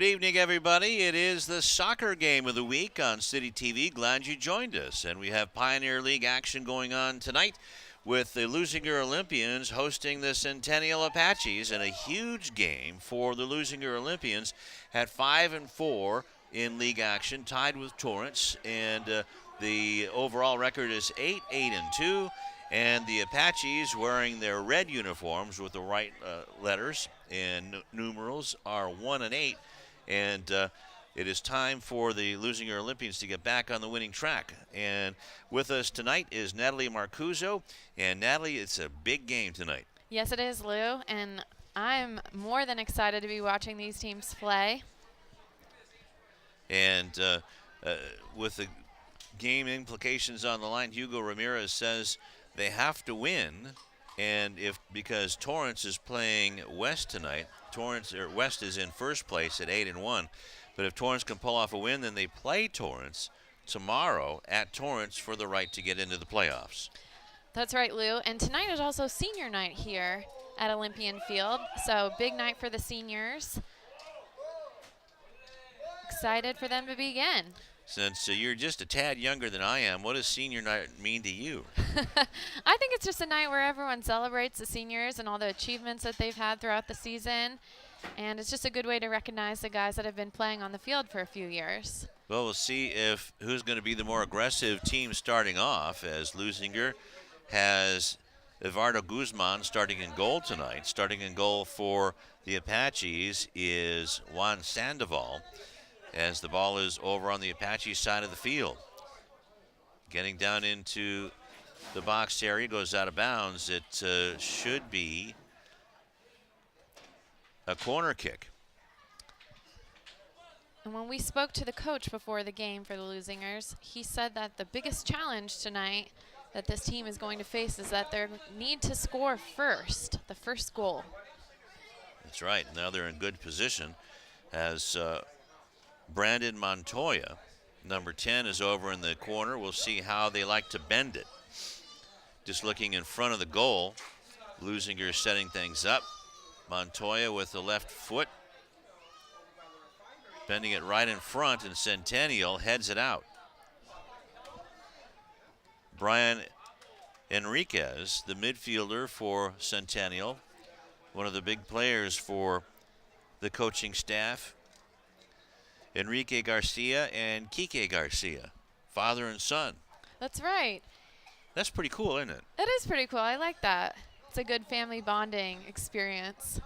Good evening, everybody. It is the soccer game of the week on CityTV. Glad you joined us. And we have Pioneer League action going on tonight with the Leuzinger Olympians hosting the Centennial Apaches in a huge game for the Leuzinger Olympians at 5-4 in league action, tied with Torrance. And the overall record is 8-2. And the Apaches, wearing their red uniforms with the right letters and numerals, are 1-8. And it is time for the Leuzinger Olympians to get back on the winning track. And with us tonight is Natalie Marcuzzo. And Natalie, it's a big game tonight. Yes, it is, Lou. And I'm more than excited to be watching these teams play. And with the game implications on the line, Hugo Ramirez says they have to win. And because Torrance is playing West tonight, West is in first place at 8-1. But if Torrance can pull off a win, then they play Torrance tomorrow at Torrance for the right to get into the playoffs. That's right, Lou. And tonight is also senior night here at Olympian Field. So big night for the seniors. Excited for them to begin. Since you're just a tad younger than I am, what does senior night mean to you? I think it's just a night where everyone celebrates the seniors and all the achievements that they've had throughout the season. And it's just a good way to recognize the guys that have been playing on the field for a few years. Well, we'll see who's going to be the more aggressive team starting off, as Leuzinger has Eduardo Guzman starting in goal tonight. Starting in goal for the Apaches is Juan Sandoval, as the ball is over on the Apache side of the field. Getting down into the box area, goes out of bounds. It should be a corner kick. And when we spoke to the coach before the game for the Leuzingers, he said that the biggest challenge tonight that this team is going to face is that they need to score first, the first goal. That's right. Now they're in good position as Brandon Montoya, number 10, is over in the corner. We'll see how they like to bend it. Just looking in front of the goal, Leuzinger setting things up. Montoya with the left foot, bending it right in front, and Centennial heads it out. Brian Enriquez, the midfielder for Centennial, one of the big players for the coaching staff. Enrique Garcia and Kike Garcia, father and son. That's right. That's pretty cool, isn't it? It is pretty cool. I like that. It's a good family bonding experience.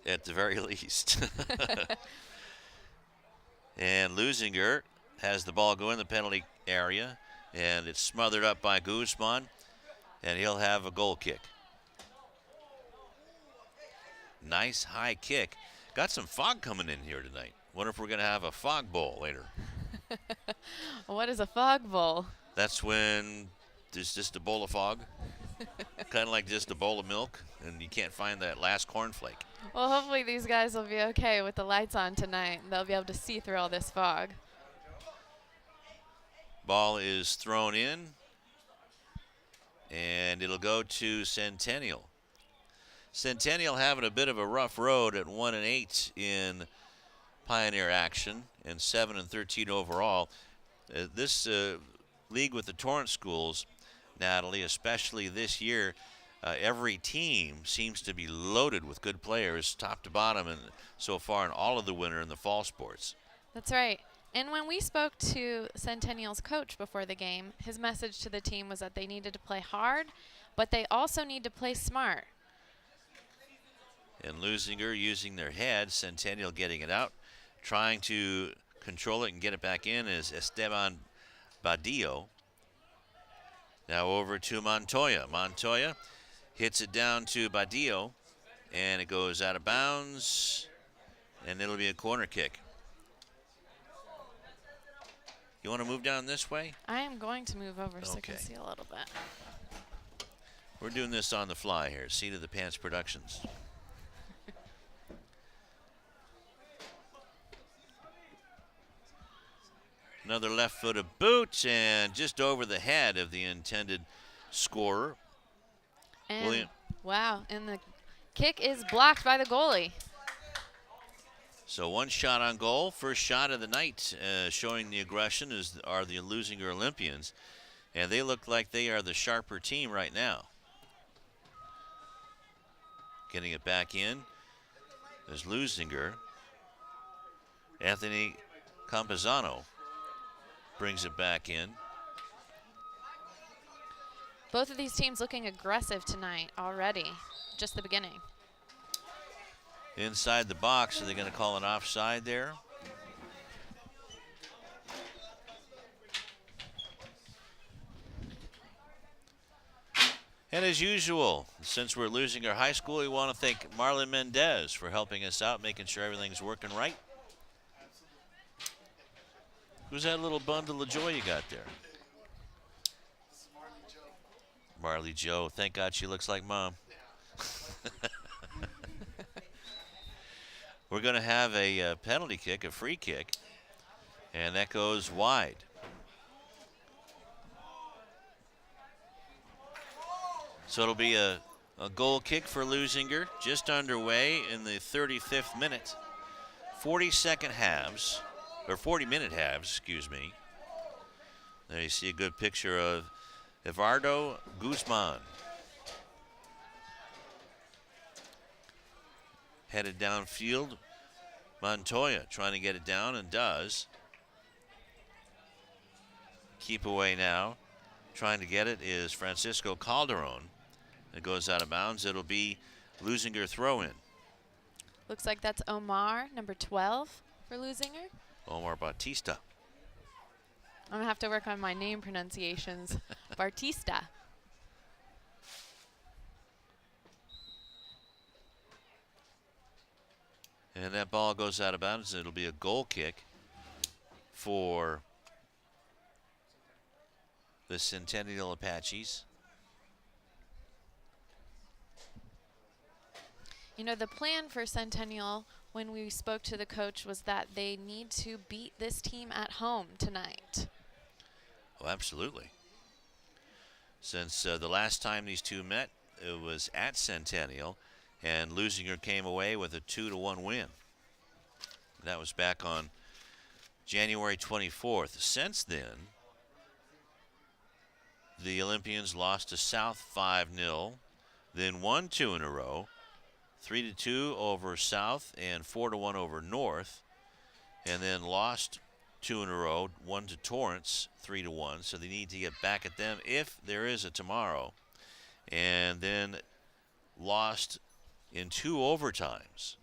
At the very least. And Leuzinger has the ball go in the penalty area, and it's smothered up by Guzman, and he'll have a goal kick. Nice high kick. Got some fog coming in here tonight. Wonder if we're going to have a fog bowl later. What is a fog bowl? That's when there's just a bowl of fog. Kind of like just a bowl of milk, and you can't find that last cornflake. Well, hopefully these guys will be okay with the lights on tonight. They'll be able to see through all this fog. Ball is thrown in, and it'll go to Centennial. Centennial having a bit of a rough road at 1-8 in Pioneer action and 7-13 overall. This league with the Torrance schools, Natalie, especially this year, every team seems to be loaded with good players, top to bottom, and so far in all of the winter in the fall sports. That's right. And when we spoke to Centennial's coach before the game, his message to the team was that they needed to play hard, but they also need to play smart. And Leuzinger using their head, Centennial getting it out. Trying to control it and get it back in is Esteban Badillo. Now over to Montoya. Montoya hits it down to Badillo, and it goes out of bounds, and it'll be a corner kick. You want to move down this way? I am going to move over so I can see a little bit. We're doing this on the fly here. Seat of the Pants Productions. Another left-footed boot, and just over the head of the intended scorer. And wow, and the kick is blocked by the goalie. So one shot on goal, first shot of the night, showing the aggression are the Leuzinger Olympians, and they look like they are the sharper team right now. Getting it back in is Leuzinger. Anthony Campazano brings it back in. Both of these teams looking aggressive tonight already, just the beginning. Inside the box, are they going to call an offside there? And as usual, since we're losing our high school, we want to thank Marlon Mendez for helping us out, making sure everything's working right. Who's that little bundle of joy you got there? Marley Joe. Thank God she looks like Mom. We're going to have a penalty kick, a free kick, and that goes wide. So it'll be a goal kick for Leuzinger, just underway in the 35th minute. 40-minute halves, excuse me. There you see a good picture of Eduardo Guzman. Headed downfield. Montoya trying to get it down and does. Keep away now. Trying to get it is Francisco Calderon. It goes out of bounds. It'll be Leuzinger throw-in. Looks like that's Omar, number 12 for Leuzinger. Omar Bautista. I'm going to have to work on my name pronunciations. Bautista. And that ball goes out of bounds. It'll be a goal kick for the Centennial Apaches. You know, the plan for Centennial when we spoke to the coach was that they need to beat this team at home tonight. Oh, absolutely. Since the last time these two met, it was at Centennial, and Leuzinger came away with a 2-1 win. That was back on January 24th. Since then, the Olympians lost to South 5-0, then won 2 in a row, 3-2 over South and 4-1 over North, and then lost 2 in a row, 1 to Torrance, 3-1. So they need to get back at them if there is a tomorrow, and then lost in 2 overtimes,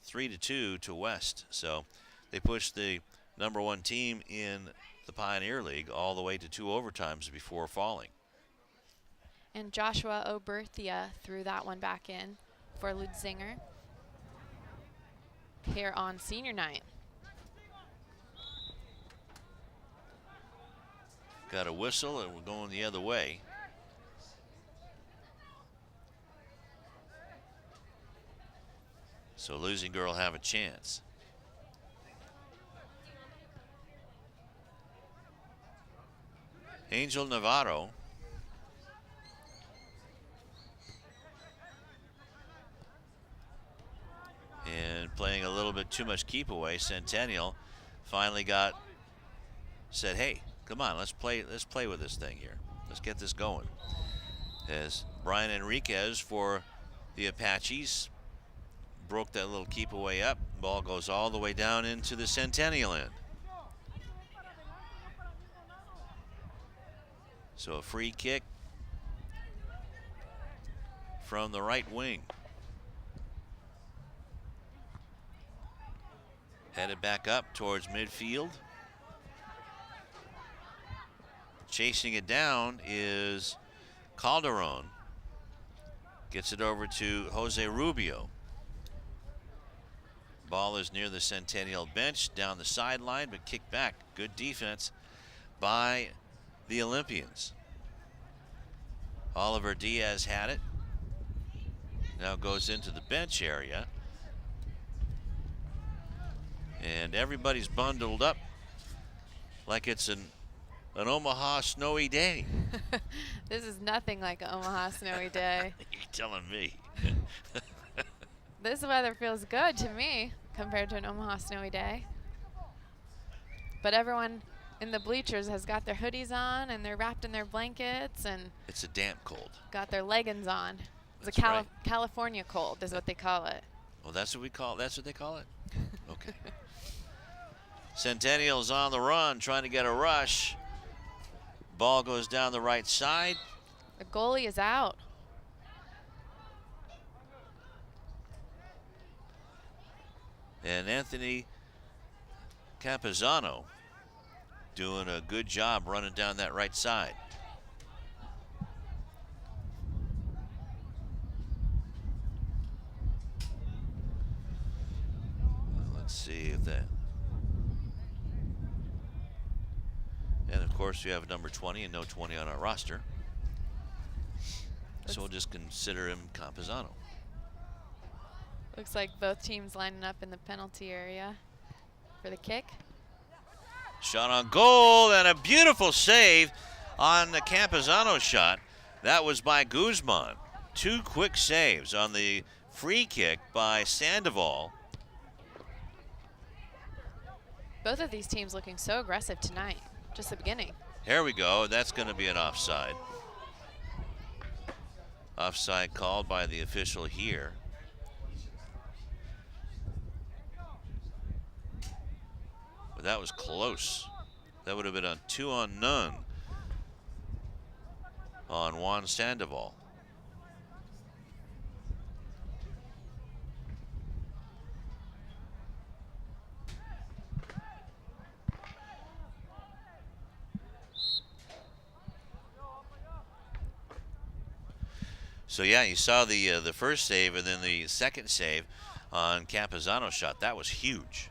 3-2 to West. So they pushed the number 1 team in the Pioneer League all the way to 2 overtimes before falling. And Joshua Oberthia threw that one back in for Leuzinger here on senior night. Got a whistle and we're going the other way. So Leuzinger will have a chance. Angel Navarro. And playing a little bit too much keep away. Centennial finally said, hey, come on, let's play with this thing here. Let's get this going. As Brian Enriquez for the Apaches broke that little keep away up. Ball goes all the way down into the Centennial end. So a free kick from the right wing. Headed back up towards midfield. Chasing it down is Calderon. Gets it over to Jose Rubio. Ball is near the Centennial bench, down the sideline, but kicked back. Good defense by the Olympians. Oliver Diaz had it. Now goes into the bench area. And everybody's bundled up like it's an Omaha snowy day. This is nothing like an Omaha snowy day. You're telling me. This weather feels good to me. compared to an Omaha snowy day. But everyone in the bleachers has got their hoodies on and they're wrapped in their blankets and it's a damp cold. Got their leggings on. It's That's a right. California cold is what they call it. Well, that's what they call it? Okay. Centennial's on the run, trying to get a rush. Ball goes down the right side. The goalie is out. And Anthony Campuzano doing a good job running down that right side. Let's see if that. And of course, we have number 20 and no 20 on our roster. So we'll just consider him Campuzano. Looks like both teams lining up in the penalty area for the kick. Shot on goal and a beautiful save on the Campuzano shot. That was by Guzman. 2 quick saves on the free kick by Sandoval. Both of these teams looking so aggressive tonight. Just the beginning. Here we go. That's going to be an offside. Offside called by the official here. But that was close. That would have been a 2-on-none on Juan Sandoval. So yeah, you saw the first save and then the second save on Campuzano's shot. That was huge.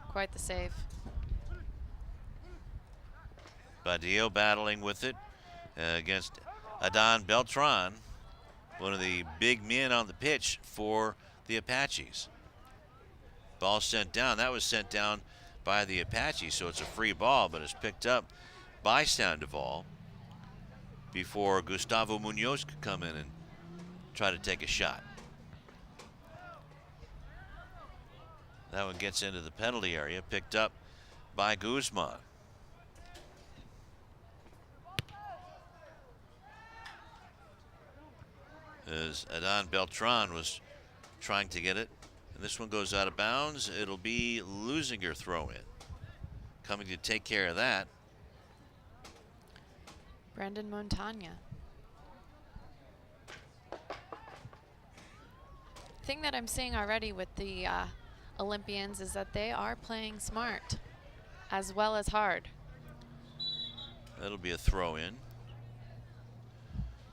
Quite the save. Badillo battling with it against Adan Beltran, one of the big men on the pitch for the Apaches. Ball sent down. That was sent down by the Apaches, so it's a free ball, but it's picked up by Sandoval before Gustavo Munoz could come in and try to take a shot. That one gets into the penalty area, picked up by Guzman. As Adan Beltran was trying to get it. And this one goes out of bounds. It'll be Leuzinger throw in. Coming to take care of that. Brandon Montagna. Thing that I'm seeing already with the Olympians is that they are playing smart as well as hard. That'll be a throw in.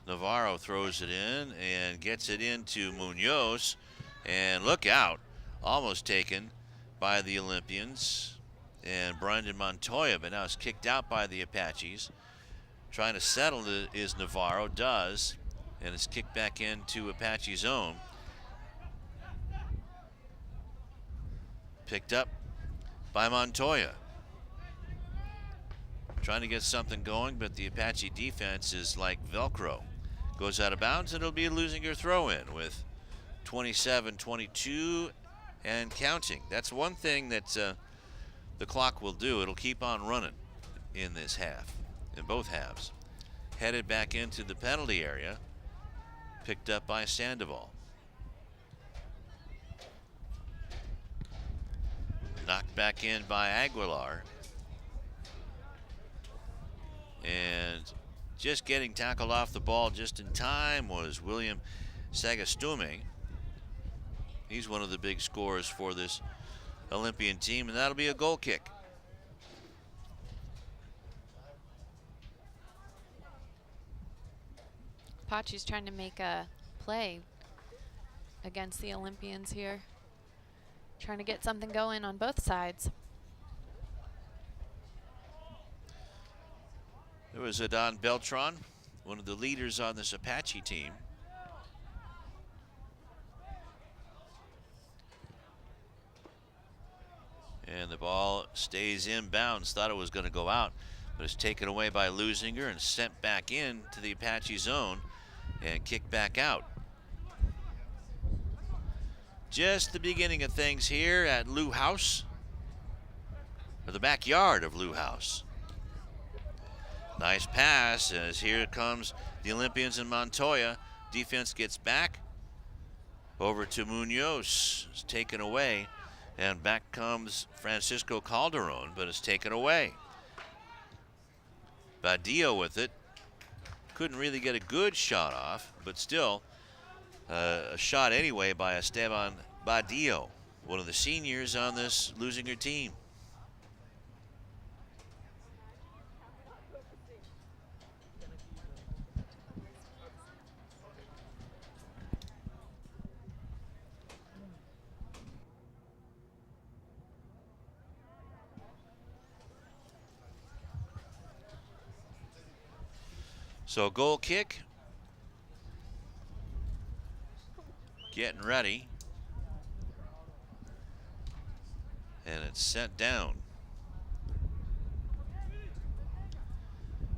Navarro throws it in and gets it into Munoz. And look out, almost taken by the Olympians. And Brandon Montoya, but now it's kicked out by the Apaches. Trying to settle it is Navarro, does, and it's kicked back into Apache zone. Picked up by Montoya. Trying to get something going, but the Apache defense is like Velcro. Goes out of bounds, and it'll be a Leuzinger throw-in with 27-22 and counting. That's one thing that the clock will do. It'll keep on running in this half, in both halves. Headed back into the penalty area, picked up by Sandoval. Knocked back in by Aguilar. And just getting tackled off the ball just in time was William Sagastume. He's one of the big scorers for this Olympian team, and that'll be a goal kick. Apache's trying to make a play against the Olympians here. Trying to get something going on both sides. There was Adan Beltran, one of the leaders on this Apache team. And the ball stays inbounds. Thought it was going to go out, but it's taken away by Leuzinger and sent back in to the Apache zone and kicked back out. just the beginning of things here at Lou House, or the backyard of Lou House. Nice pass as here comes the Olympians in Montoya. Defense gets back over to Munoz. It's taken away, and back comes Francisco Calderon, but it's taken away. Badillo with it. Couldn't really get a good shot off, but still a shot anyway by Esteban Badillo, one of the seniors on this Leuzinger team. So goal kick. Getting ready. And it's sent down.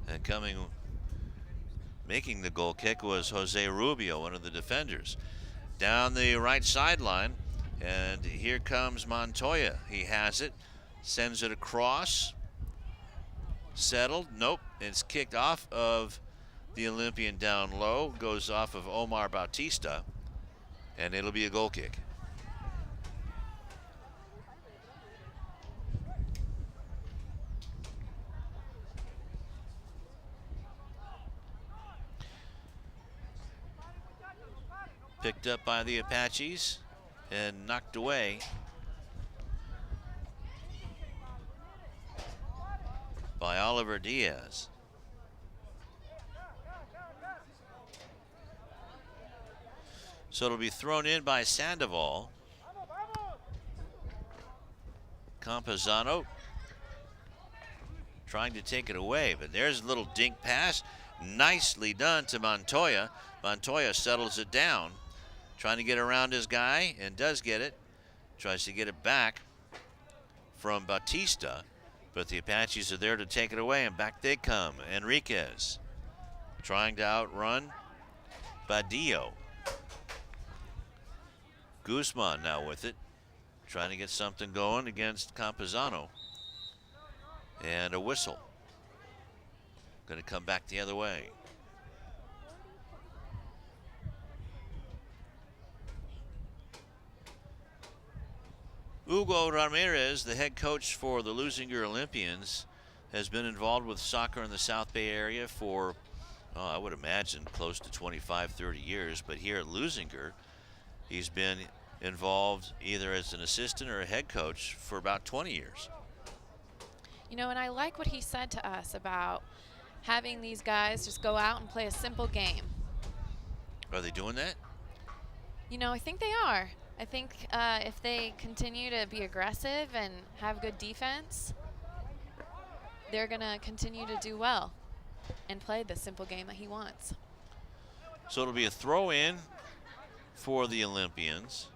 And making the goal kick was Jose Rubio, one of the defenders. Down the right sideline, and here comes Montoya. He has it, sends it across. Settled, nope, it's kicked off of the Olympian down low, goes off of Omar Bautista, and it'll be a goal kick. Picked up by the Apaches and knocked away by Oliver Diaz. So it'll be thrown in by Sandoval. Campuzano trying to take it away, but there's a little dink pass. Nicely done to Montoya. Montoya settles it down, trying to get around his guy, and does get it. Tries to get it back from Bautista, but the Apaches are there to take it away, and back they come. Enriquez trying to outrun Badillo. Guzman now with it, trying to get something going against Campuzano. And a whistle. Going to come back the other way. Hugo Ramirez, the head coach for the Leuzinger Olympians, has been involved with soccer in the South Bay area for, I would imagine, close to 25, 30 years. But here at Leuzinger, he's been involved either as an assistant or a head coach for about 20 years. You know, and I like what he said to us about having these guys just go out and play a simple game. Are they doing that? You know, I think they are. I think if they continue to be aggressive and have good defense, they're going to continue to do well and play the simple game that he wants. So it'll be a throw in for the Olympians.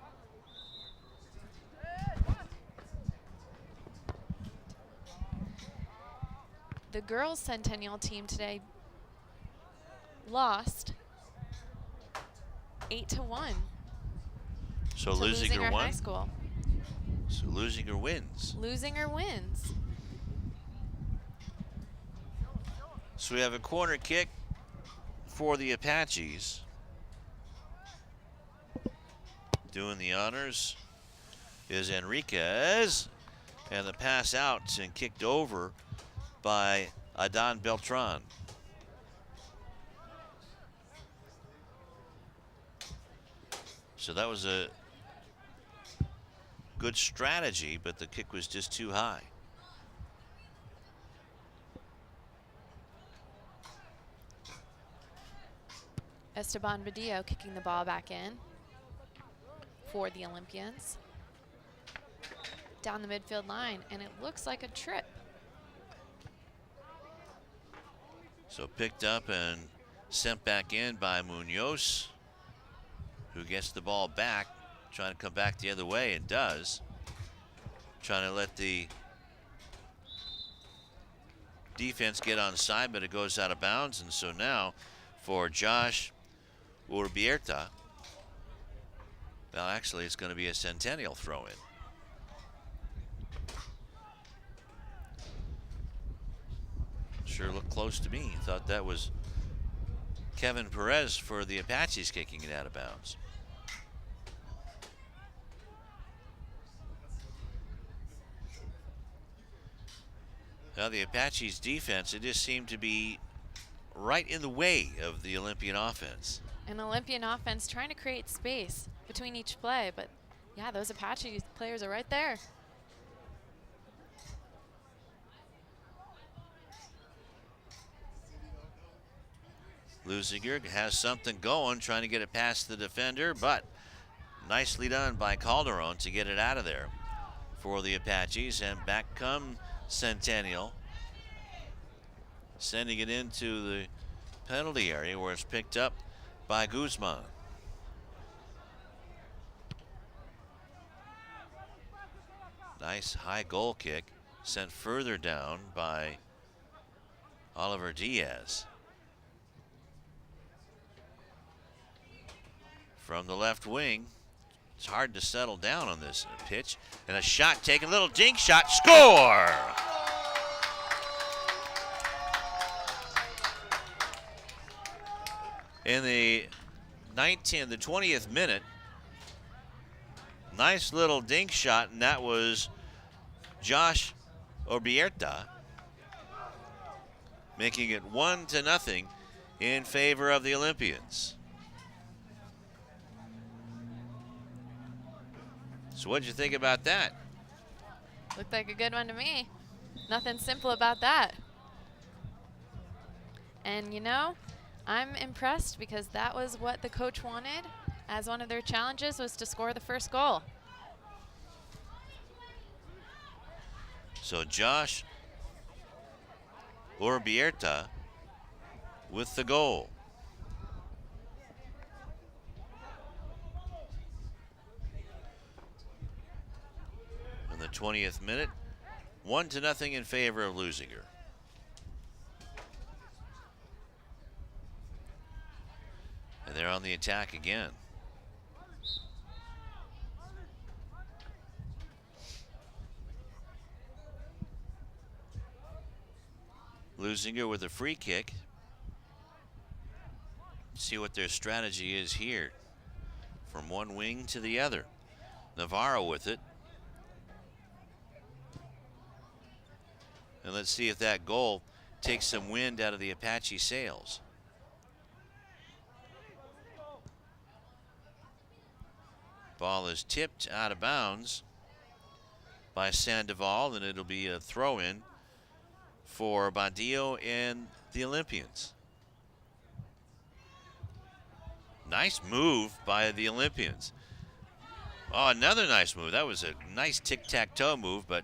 The girls' Centennial team today lost 8-1. So Leuzinger won. High School. So Leuzinger wins. Leuzinger wins. So we have a corner kick for the Apaches. Doing the honors is Enriquez, and the pass out and kicked over by Adan Beltran. So that was a good strategy, but the kick was just too high. Esteban Badillo kicking the ball back in for the Olympians. Down the midfield line, and it looks like a trip. So picked up and sent back in by Munoz, who gets the ball back, trying to come back the other way, and does. Trying to let the defense get onside, but it goes out of bounds. And so now for Josh Urbieta, Well, actually, it's going to be a Centennial throw-in. Sure looked close to me. Thought that was Kevin Perez for the Apaches kicking it out of bounds. Now the Apaches defense, it just seemed to be right in the way of the Olympian offense. An Olympian offense trying to create space between each play, but yeah, those Apache players are right there. Leuzinger has something going, trying to get it past the defender, but nicely done by Calderon to get it out of there for the Apaches, and back come Centennial, sending it into the penalty area where it's picked up by Guzman. Nice high goal kick, sent further down by Oliver Diaz. From the left wing, it's hard to settle down on this pitch. And a shot taken, a little dink shot, score! In the 20th minute, nice little dink shot, and that was Josh Obierta, making it 1-0 in favor of the Olympians. So what'd you think about that? Looked like a good one to me. Nothing simple about that. And you know, I'm impressed because that was what the coach wanted as one of their challenges, was to score the first goal. So Josh Urbieta with the goal. In the 20th minute, 1-0 in favor of Leuzinger. And they're on the attack again. Leuzinger with a free kick. See what their strategy is here. From one wing to the other. Navarro with it. And let's see if that goal takes some wind out of the Apache sails. Ball is tipped out of bounds by Sandoval, and it'll be a throw-in for Badillo and the Olympians. Nice move by the Olympians. Oh, another nice move. That was a nice tic-tac-toe move, but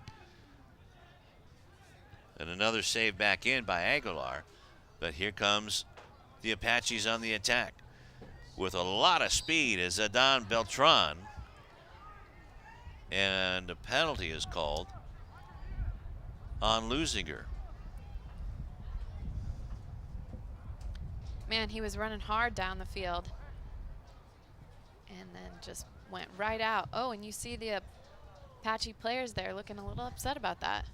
and another save back in by Aguilar. But here comes the Apaches on the attack with a lot of speed as Adan Beltran. And a penalty is called on Leuzinger. Man, he was running hard down the field. And then just went right out. Oh, and you see the Apache players there looking a little upset about that.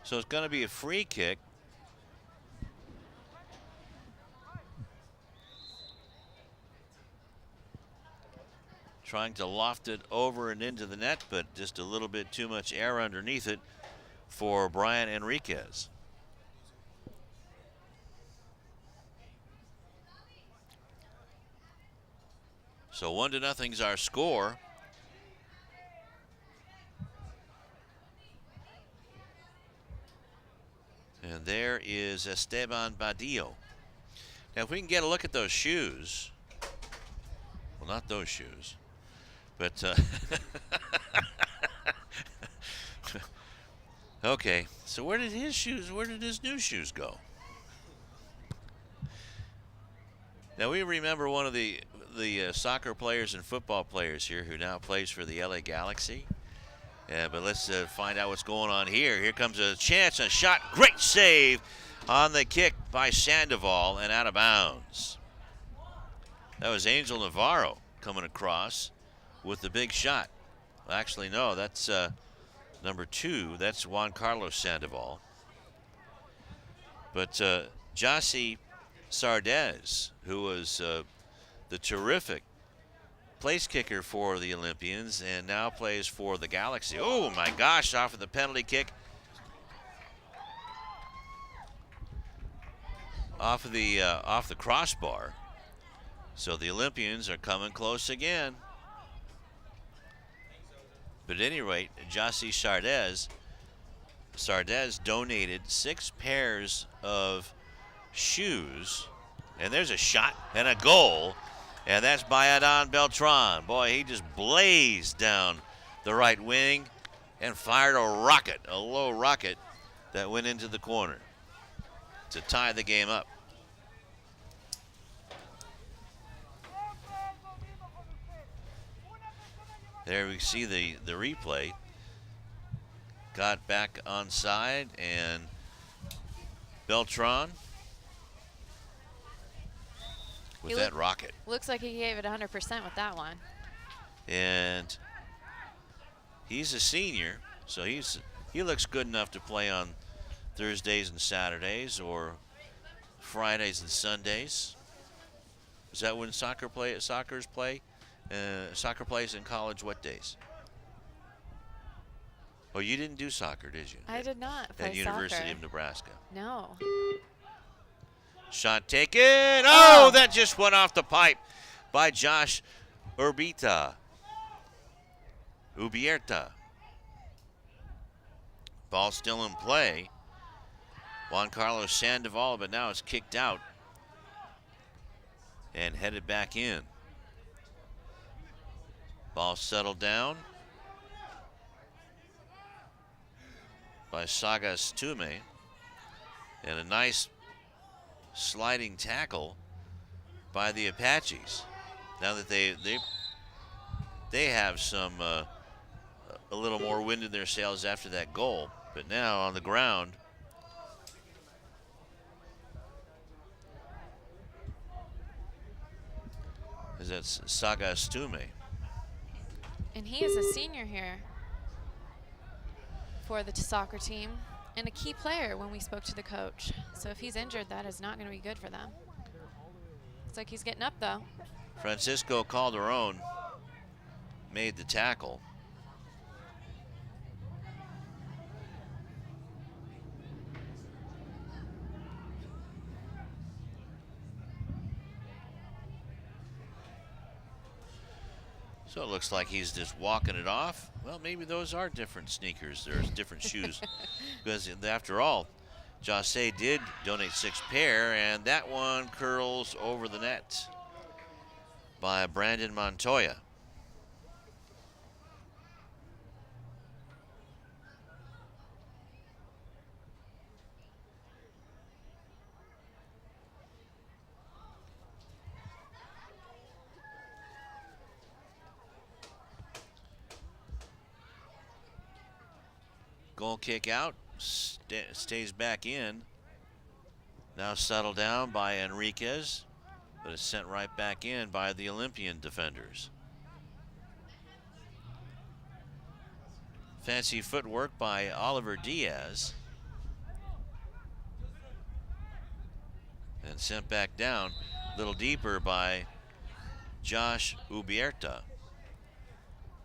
So it's going to be a free kick. Trying to loft it over and into the net, but just a little bit too much air underneath it for Brian Enriquez. So 1-0's our score. And there is Esteban Badillo. Now, if we can get a look at those shoes. Well, not those shoes. But, okay. So where did his new shoes go? Now, we remember one of the soccer players and football players here who now plays for the LA Galaxy. But let's find out what's going on here. Here comes a chance, a shot. Great save on the kick by Sandoval and out of bounds. That was Angel Navarro coming across with the big shot. Well, actually, no, that's number 2. That's Juan Carlos Sandoval. But Jossie Sardez, who was the terrific place kicker for the Olympians and now plays for the Galaxy. Oh my gosh, off of the penalty kick. Off the crossbar. So the Olympians are coming close again. But at any rate, Jossie Sardez donated 6 pairs of shoes. And there's a shot and a goal. And that's by Adon Beltran. Boy, he just blazed down the right wing and fired a low rocket that went into the corner to tie the game up. There we see the replay. Got back onside, and Beltran with that rocket. Looks like he gave it 100% with that one. And he's a senior, so he looks good enough to play on Thursdays and Saturdays or Fridays and Sundays. Is that when soccer plays in college what days? Oh, you didn't do soccer, did you? I did not play at University soccer. of Nebraska. No. Shot taken. Oh, that just went off the pipe by Josh Ubierta. Ball still in play. Juan Carlos Sandoval, but now it's kicked out and headed back in. Ball settled down by Sagas Tume, and a nice sliding tackle by the Apaches. Now that they have some a little more wind in their sails after that goal, but now on the ground. Is that Sagas Tume? And he is a senior here for the soccer team and a key player when we spoke to the coach. So if he's injured, that is not going to be good for them. Looks like he's getting up, though. Francisco Calderon made the tackle. So it looks like he's just walking it off. Well, maybe those are different sneakers. There's different shoes. Because after all, Jose did donate 6 pair, and that one curls over the net by Brandon Montoya. Goal kick out, stays back in. Now settled down by Enriquez, but it's sent right back in by the Olympian defenders. Fancy footwork by Oliver Diaz. And sent back down a little deeper by Josh Ubierta.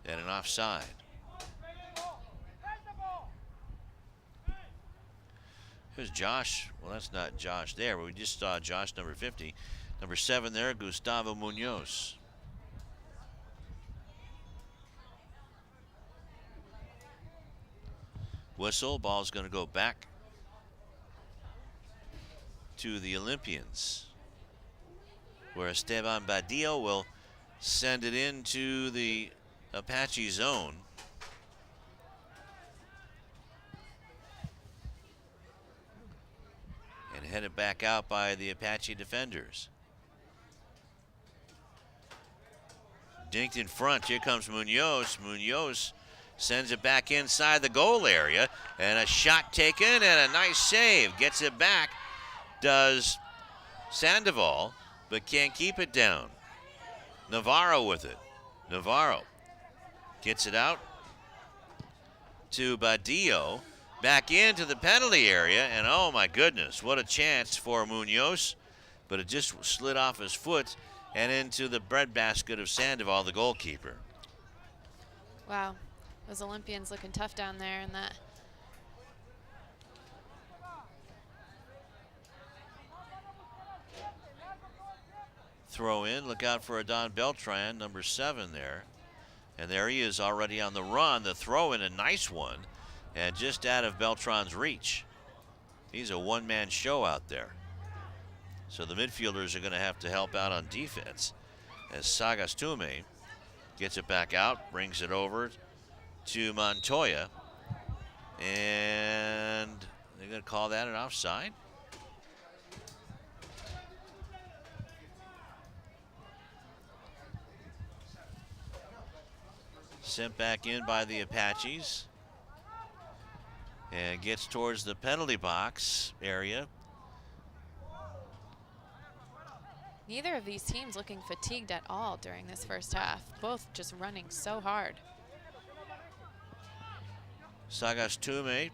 And an offside. Here's Josh. Well, that's not Josh there, but we just saw Josh, number 50. Number 7 there, Gustavo Munoz. Whistle, ball's going to go back to the Olympians, where Esteban Badillo will send it into the Apache zone. And headed back out by the Apache defenders. Dinked in front. Here comes Munoz. Munoz Sends it back inside the goal area, and a shot taken and a nice save. Gets it back, does Sandoval, but can't keep it down. Navarro with it. Navarro gets it out to Badillo, back into the penalty area, and oh my goodness, what a chance for Munoz, but it just slid off his foot and into the breadbasket of Sandoval, the goalkeeper. Wow, those Olympians looking tough down there in that. Throw in, look out for Adon Beltran, number 7 there. And there he is already on the run. The throw in, a nice one, and just out of Beltran's reach. He's a one-man show out there. So the midfielders are going to have to help out on defense as Sagastume gets it back out, brings it over to Montoya, and they're going to call that an offside. Sent back in by the Apaches and gets towards the penalty box area. Neither of these teams looking fatigued at all during this first half. Both just running so hard. Sagastume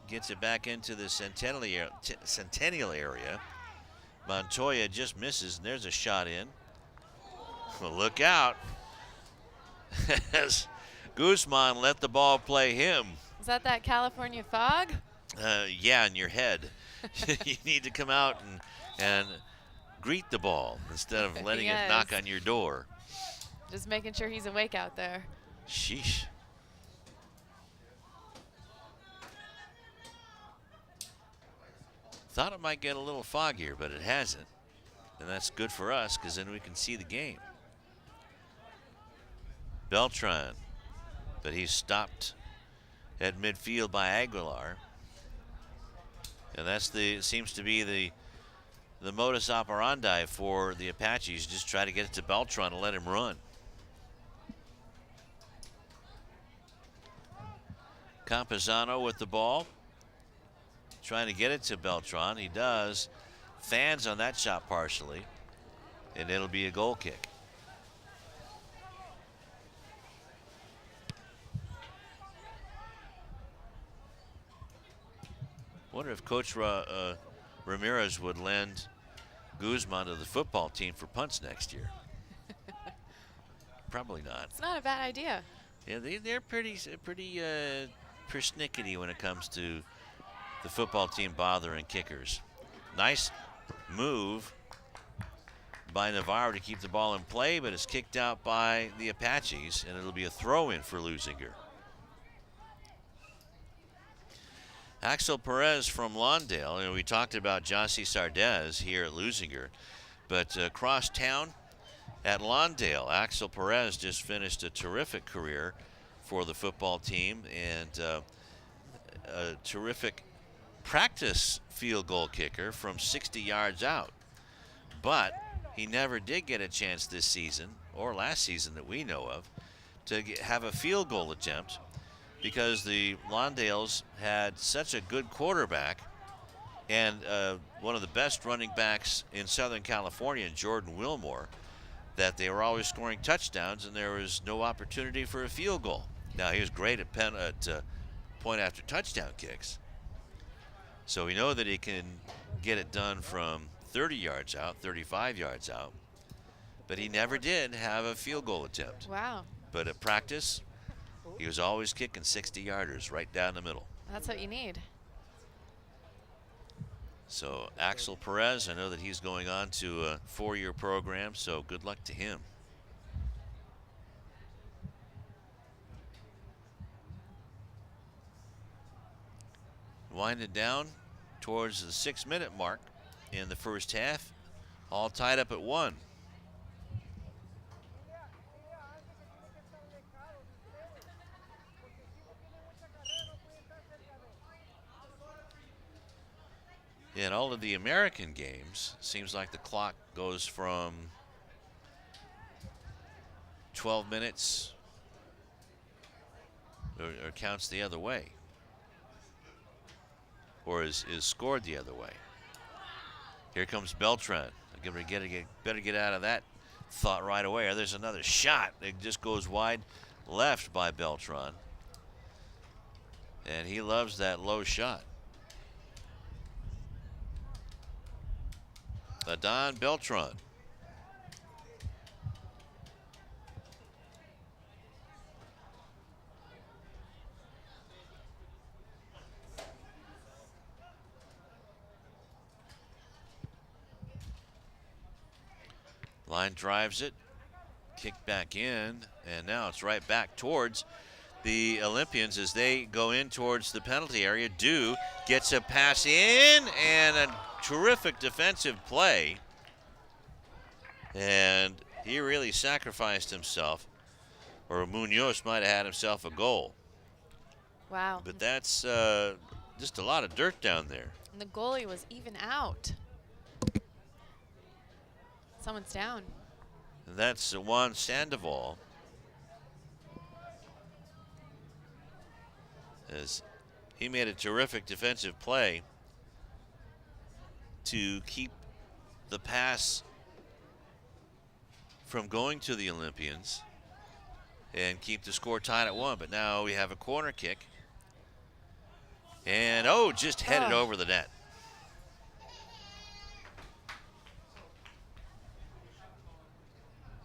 gets it back into the Centennial area. Montoya just misses, and there's a shot in. Well, look out. As Guzman let the ball play him. Is that California fog? Yeah, in your head. You need to come out and greet the ball instead of letting it knock on your door. Just making sure he's awake out there. Sheesh. Thought it might get a little foggier, but it hasn't. And that's good for us because then we can see the game. Beltran, but he's stopped at midfield by Aguilar. And that's seems to be the modus operandi for the Apaches. Just try to get it to Beltran and let him run. Campuzano with the ball, trying to get it to Beltran. He does. Fans on that shot partially, and it'll be a goal kick. Wonder if Coach Ramirez would lend Guzman to the football team for punts next year. Probably not. It's not a bad idea. Yeah, they're pretty persnickety when it comes to the football team bothering kickers. Nice move by Navarro to keep the ball in play, but it's kicked out by the Apaches, and it'll be a throw-in for Leuzinger. Axel Perez from Lawndale, and we talked about Jossie Sardez here at Leuzinger, but across town at Lawndale, Axel Perez just finished a terrific career for the football team and a terrific practice field goal kicker from 60 yards out. But he never did get a chance this season or last season that we know of to have a field goal attempt, because the Lawndales had such a good quarterback and one of the best running backs in Southern California, Jordan Wilmore, that they were always scoring touchdowns and there was no opportunity for a field goal. Now, he was great at point after touchdown kicks. So we know that he can get it done from 30 yards out, 35 yards out, but he never did have a field goal attempt. Wow. But at practice, he was always kicking 60-yarders right down the middle. That's what you need. So Axel Perez, I know that he's going on to a 4-year program, so good luck to him. Winding down towards the 6-minute mark in the first half, all tied up at 1. In all of the American games, seems like the clock goes from 12 minutes or counts the other way, or is scored the other way. Here comes Beltran. Better get out of that thought right away, or there's another shot. It just goes wide left by Beltran. And he loves that low shot. Adon Beltran. Line drives it, kick back in, and now it's right back towards the Olympians as they go in towards the penalty area. Dew gets a pass in, and a terrific defensive play. And he really sacrificed himself, or Munoz might have had himself a goal. Wow. But that's just a lot of dirt down there. And the goalie was even out. Someone's down. And that's Juan Sandoval. As he made a terrific defensive play to keep the pass from going to the Olympians and keep the score tied at 1. But now we have a corner kick. And, just headed over the net.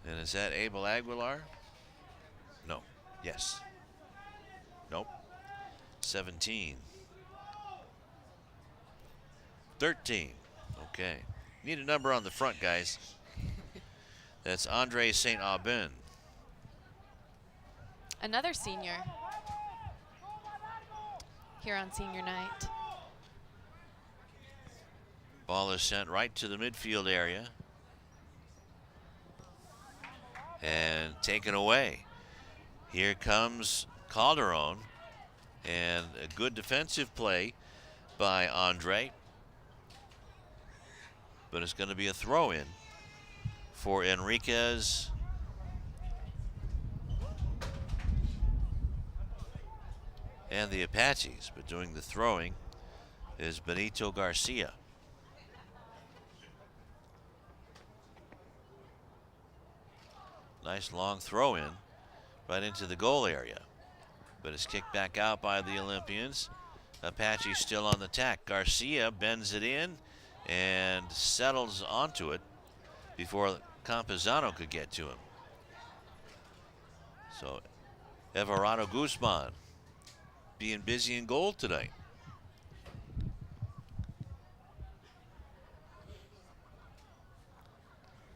And is that Abel Aguilar? No. Yes. Nope. 17. 13. Okay. Need a number on the front, guys. That's Andre St. Aubin. Another senior here on senior night. Ball is sent right to the midfield area. And taken away. Here comes Calderon. And a good defensive play by Andre. But it's going to be a throw-in for Enriquez. And the Apaches. But doing the throwing is Benito Garcia. Nice long throw in right into the goal area. But it's kicked back out by the Olympians. Apache still on the attack. Garcia bends it in and settles onto it before Campuzano could get to him. So Everardo Guzman being busy in goal tonight.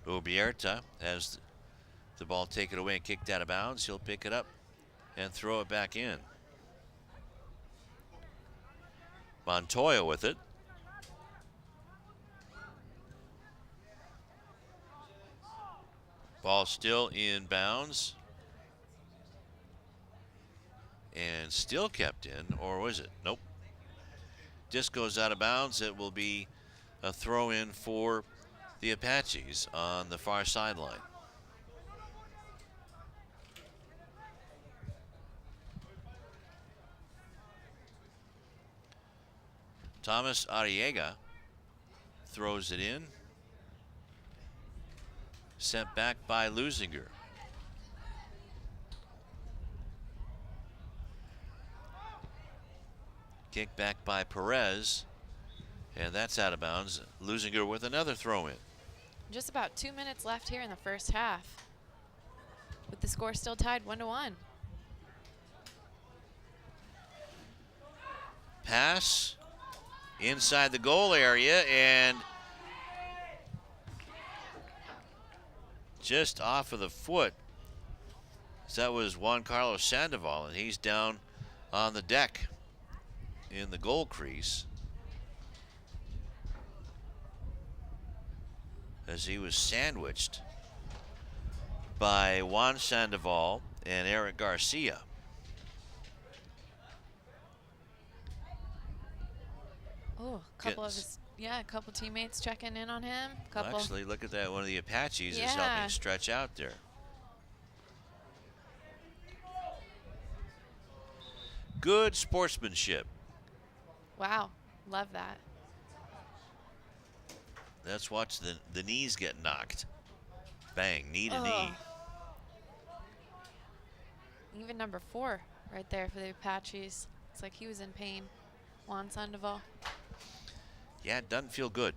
Ubierta has the ball taken away and kicked out of bounds. He'll pick it up and throw it back in. Montoya with it. Ball still in bounds. And still kept in, or was it? Nope. Disc goes out of bounds. It will be a throw in for the Apaches on the far sideline. Thomas Arriaga throws it in. Sent back by Leuzinger. Kick back by Perez. And that's out of bounds. Leuzinger with another throw in. Just about 2 minutes left here in the first half, with the score still tied 1-1. Pass inside the goal area and just off of the foot. So that was Juan Carlos Sandoval, and he's down on the deck in the goal crease as he was sandwiched by Juan Sandoval and Eric Garcia. Oh, a couple of his, a couple teammates checking in on him. Well, actually, look at that. One of the Apaches is helping stretch out there. Good sportsmanship. Wow, love that. Let's watch the knees get knocked. Bang, knee to knee. Even number 4 right there for the Apaches. Looks like he was in pain. Juan Sandoval. Yeah, it doesn't feel good.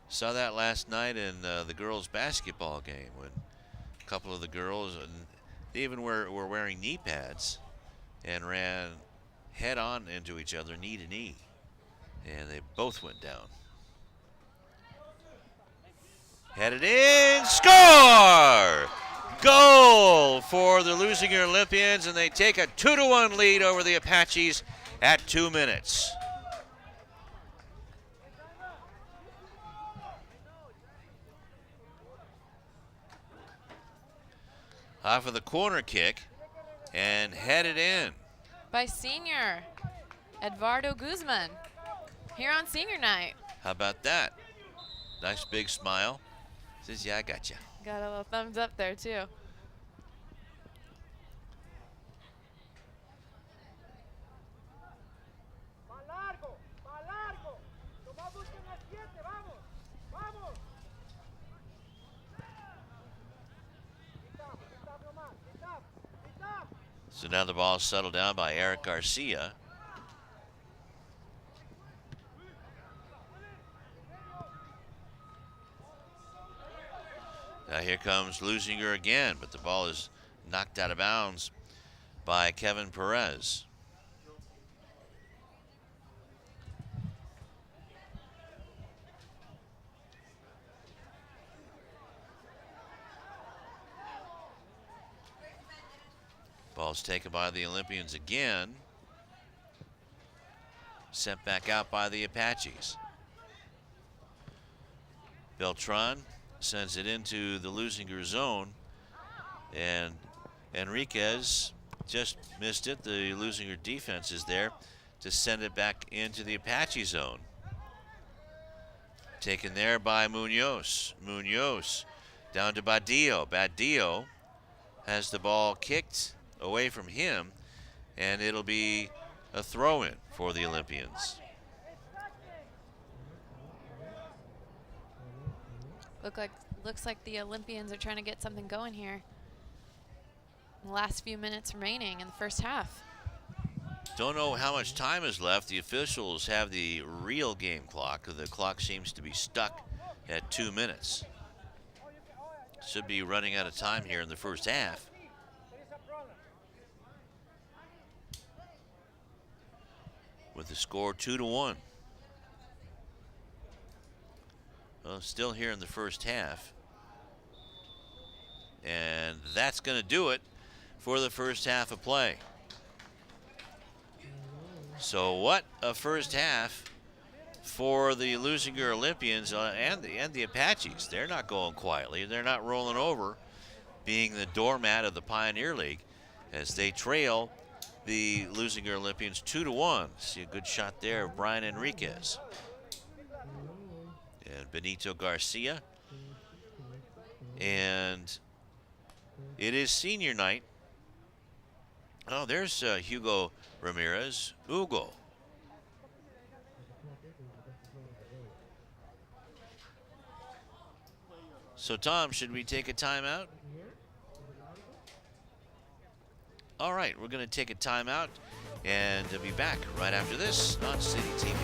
Saw that last night in the girls' basketball game when a couple of the girls, and they even were wearing knee pads and ran head on into each other, knee to knee. And they both went down. Headed in, score! Goal for the Leuzinger Olympians, and they take a 2-1 lead over the Apaches at 2 minutes. Off of the corner kick and headed in. By senior Eduardo Guzman here on senior night. How about that? Nice big smile. Says, yeah, I got you. Got a little thumbs up there too. So now the ball is settled down by Eric Garcia. Now here comes Leuzinger again, but the ball is knocked out of bounds by Kevin Perez. Ball's taken by the Olympians again. Sent back out by the Apaches. Beltran sends it into the Leuzinger zone, and Enriquez just missed it. The Leuzinger defense is there to send it back into the Apache zone. Taken there by Munoz. Munoz down to Badillo. Badillo has the ball kicked away from him, and it'll be a throw-in for the Olympians. Looks like the Olympians are trying to get something going here. In the last few minutes remaining in the first half. Don't know how much time is left. The officials have the real game clock. The clock seems to be stuck at 2 minutes. Should be running out of time here in the first half. With the score 2-1. Well, still here in the first half. And that's going to do it for the first half of play. So what a first half for the Leuzinger Olympians and the Apaches. They're not going quietly. They're not rolling over, being the doormat of the Pioneer League as they trail the Leuzinger Olympians 2-1. See a good shot there of Brian Enriquez. And Benito Garcia. And it is senior night. Oh, there's Hugo Ramirez. Hugo. So, Tom, should we take a timeout? All right, we're going to take a timeout and be back right after this on City TV.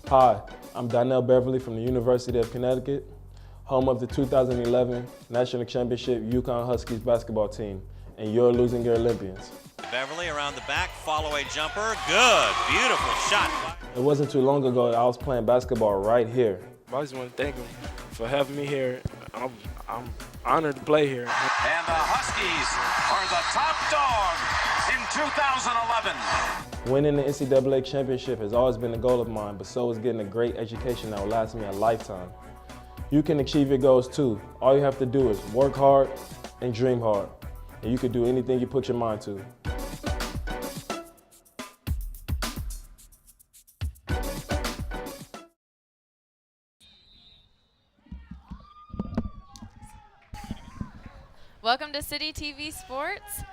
Hi, I'm Donnell Beverly from the University of Connecticut, home of the 2011 National Championship Yukon Huskies basketball team, and your Leuzinger Olympians. Beverly around the back, follow-away jumper, good, beautiful shot. It wasn't too long ago that I was playing basketball right here. I just want to thank him for having me here. I'm honored to play here. And the Huskies are the top dog in 2011. Winning the NCAA championship has always been a goal of mine, but so is getting a great education that will last me a lifetime. You can achieve your goals too. All you have to do is work hard and dream hard. And you can do anything you put your mind to. Welcome to CityTV Sports.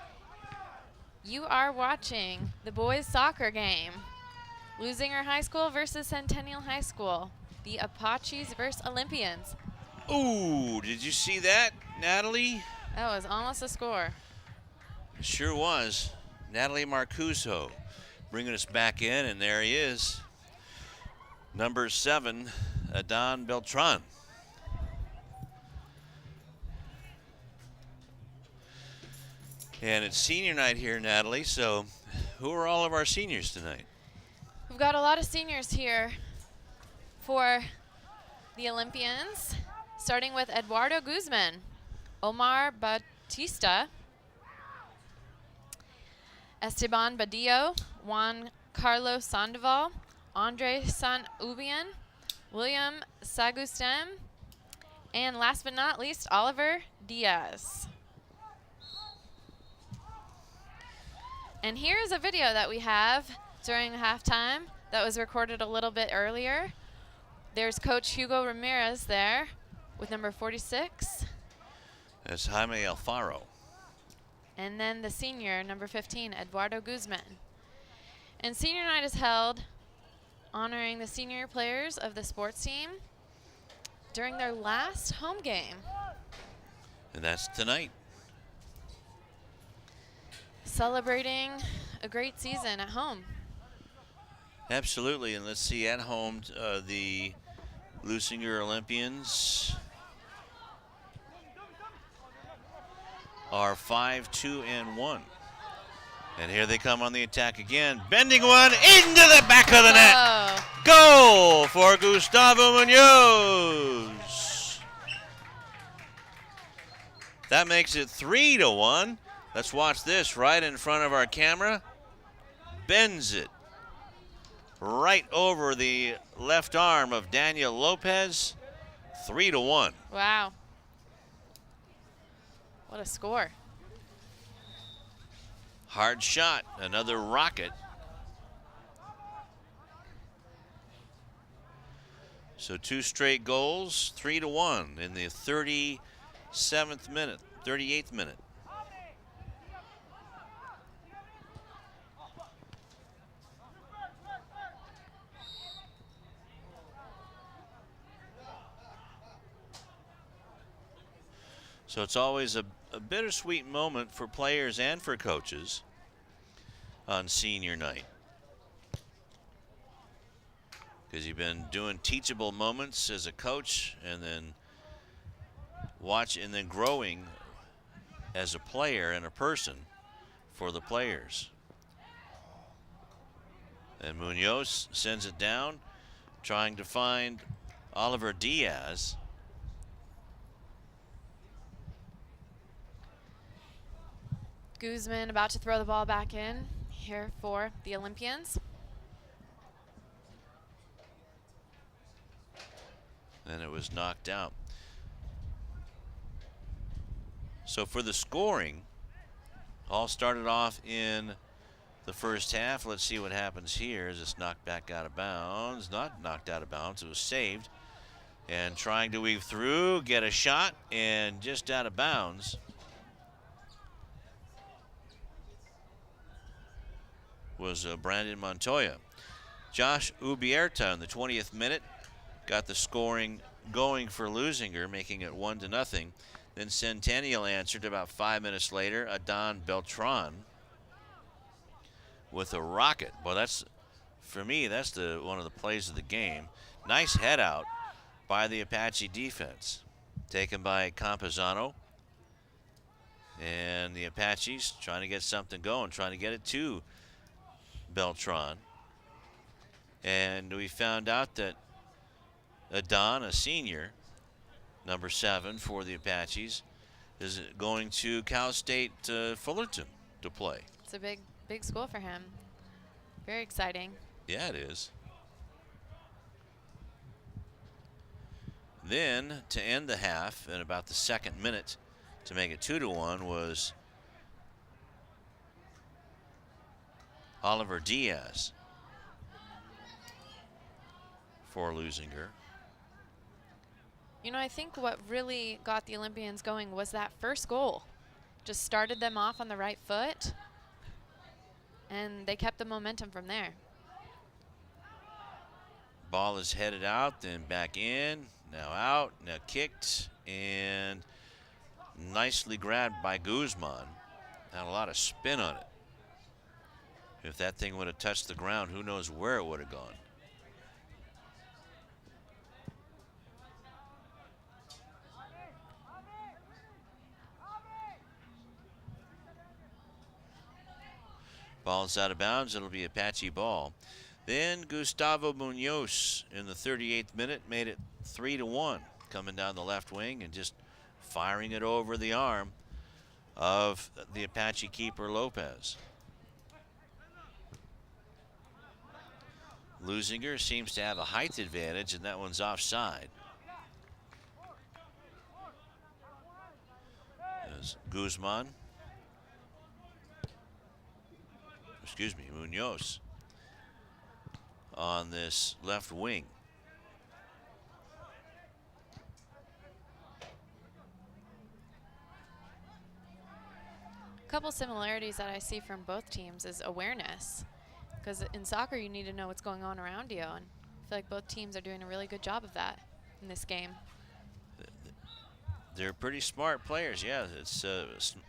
You are watching the boys soccer game. Leuzinger High School versus Centennial High School. The Apaches versus Olympians. Ooh, did you see that, Natalie? That was almost a score. It sure was. Natalie Marcuzzo bringing us back in, and there he is. Number 7, Adon Beltran. And it's senior night here, Natalie, so who are all of our seniors tonight? We've got a lot of seniors here for the Olympians, starting with Eduardo Guzman, Omar Batista, Esteban Badillo, Juan Carlos Sandoval, Andre San Ubian, William Sagustem, and last but not least, Oliver Diaz. And here's a video that we have during halftime that was recorded a little bit earlier. There's Coach Hugo Ramirez there with number 46. That's Jaime Alfaro. And then the senior, number 15, Eduardo Guzman. And senior night is held honoring the senior players of the sports team during their last home game. And that's tonight. Celebrating a great season at home. Absolutely, and let's see, at home, the Leuzinger Olympians are 5-2-1. And here they come on the attack again. Bending one into the back of the net. Goal for Gustavo Munoz. That makes it 3-1. Let's watch this right in front of our camera. Bends it right over the left arm of Daniel Lopez. 3-1. Wow. What a score. Hard shot, another rocket. So 2 straight goals, 3-1 in the 38th minute. So it's always a bittersweet moment for players and for coaches on senior night, because you've been doing teachable moments as a coach and then growing as a player and a person for the players. And Munoz sends it down, trying to find Oliver Diaz. Guzman about to throw the ball back in here for the Olympians. And it was knocked out. So for the scoring, all started off in the first half. Let's see what happens here as it's knocked back out of bounds. Not knocked out of bounds, it was saved. And trying to weave through, get a shot, and just out of bounds was Brandon Montoya. Josh Ubierta in the 20th minute got the scoring going for Leuzinger, making it 1-0. Then Centennial answered about 5 minutes later. Adon Beltran with a rocket. Well, that's, for me, that's one of the plays of the game. Nice head out by the Apache defense, taken by Campazano. And the Apaches trying to get something going, trying to get it to Beltran. And we found out that Adon, a senior, number 7 for the Apaches, is going to Cal State Fullerton to play. It's a big school for him. Very exciting. Yeah, it is. Then to end the half in about the second minute to make it 2-1 was Oliver Diaz for Leuzinger. You know, I think what really got the Olympians going was that first goal. Just started them off on the right foot, and they kept the momentum from there. Ball is headed out, then back in, now out, now kicked, and nicely grabbed by Guzman. Had a lot of spin on it. If that thing would have touched the ground, who knows where it would have gone. Ball's out of bounds. It'll be Apache ball. Then Gustavo Munoz in the 38th minute made it 3-1, coming down the left wing and just firing it over the arm of the Apache keeper Lopez. Leuzinger seems to have a height advantage, and that one's offside. As Munoz on this left wing. A couple similarities that I see from both teams is awareness. Because in soccer, you need to know what's going on around you. And I feel like both teams are doing a really good job of that in this game. They're pretty smart players. Yeah, it's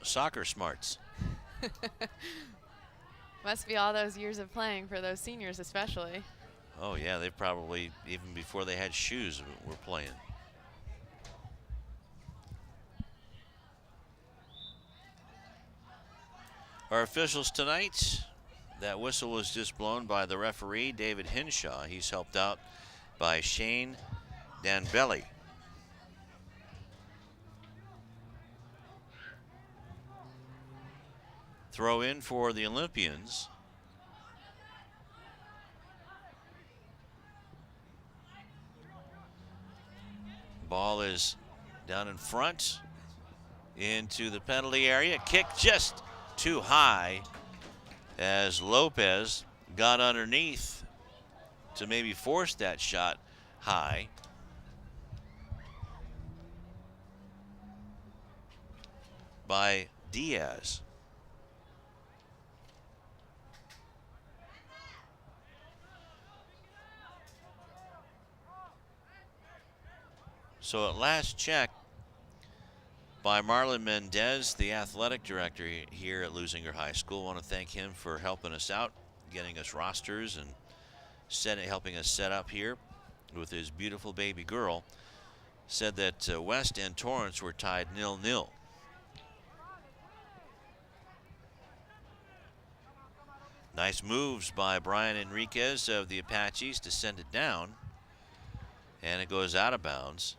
soccer smarts. Must be all those years of playing for those seniors especially. Oh, yeah, they probably, even before they had shoes, were playing. Our officials tonight, that whistle was just blown by the referee, David Hinshaw. He's helped out by Shane Danbelli. Throw in for the Olympians. Ball is down in front into the penalty area. Kick just too high as Lopez got underneath to maybe force that shot high. By Diaz. So at last check by Marlon Mendez, the athletic director here at Leuzinger High School. I want to thank him for helping us out, getting us rosters and helping us set up here with his beautiful baby girl. Said that West and Torrance were tied 0-0. Nice moves by Brian Enriquez of the Apaches to send it down, and it goes out of bounds.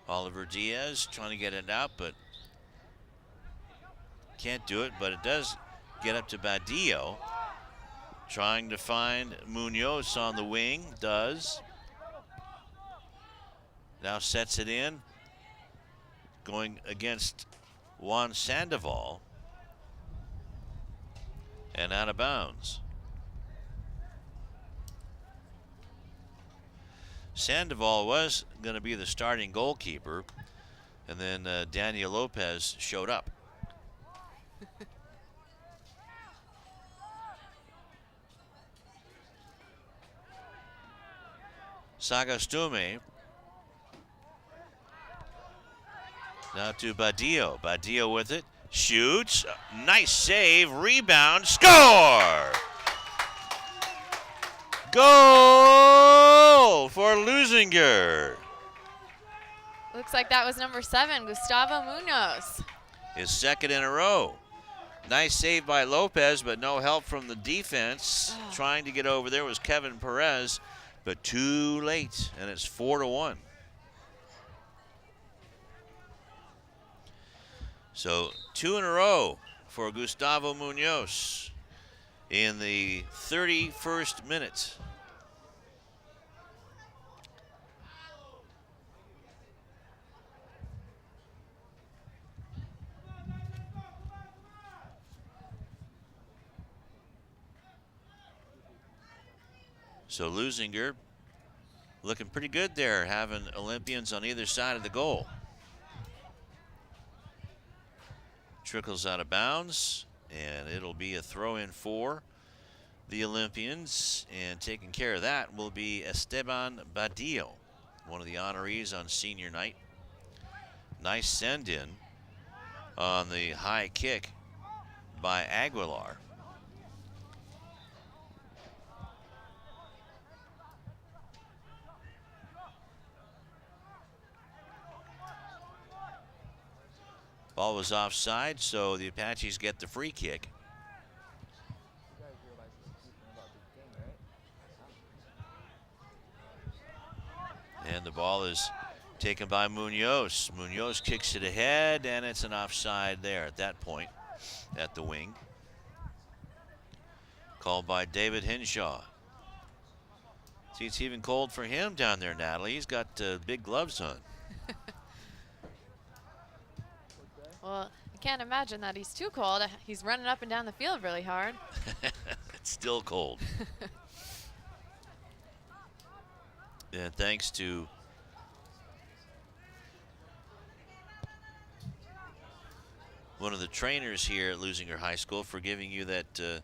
Oliver Diaz trying to get it out, but can't do it, but it does get up to Badillo. Trying to find Munoz on the wing, does. Now sets it in, going against Juan Sandoval, and out of bounds. Sandoval was going to be the starting goalkeeper, and then Daniel Lopez showed up. Sagastume. Now to Badillo. Badillo with it. Shoots. Nice save. Rebound. Score! Goal for Leuzinger. Looks like that was number 7, Gustavo Munoz. His second in a row. Nice save by Lopez, but no help from the defense. Trying to get over there was Kevin Perez, but too late, and it's 4-1. So 2 in a row for Gustavo Munoz in the 31st minute. So Leuzinger looking pretty good there, having Olympians on either side of the goal. Trickles out of bounds, and it'll be a throw-in for the Olympians. And taking care of that will be Esteban Badillo, one of the honorees on senior night. Nice send-in on the high kick by Aguilar. Ball was offside, so the Apaches get the free kick. And the ball is taken by Munoz. Munoz kicks it ahead, and it's an offside there at that point at the wing. Called by David Hinshaw. See, it's even cold for him down there, Natalie. He's got big gloves on. Well, I can't imagine that he's too cold. He's running up and down the field really hard. It's still cold. And thanks to one of the trainers here at Leuzinger High School for giving you that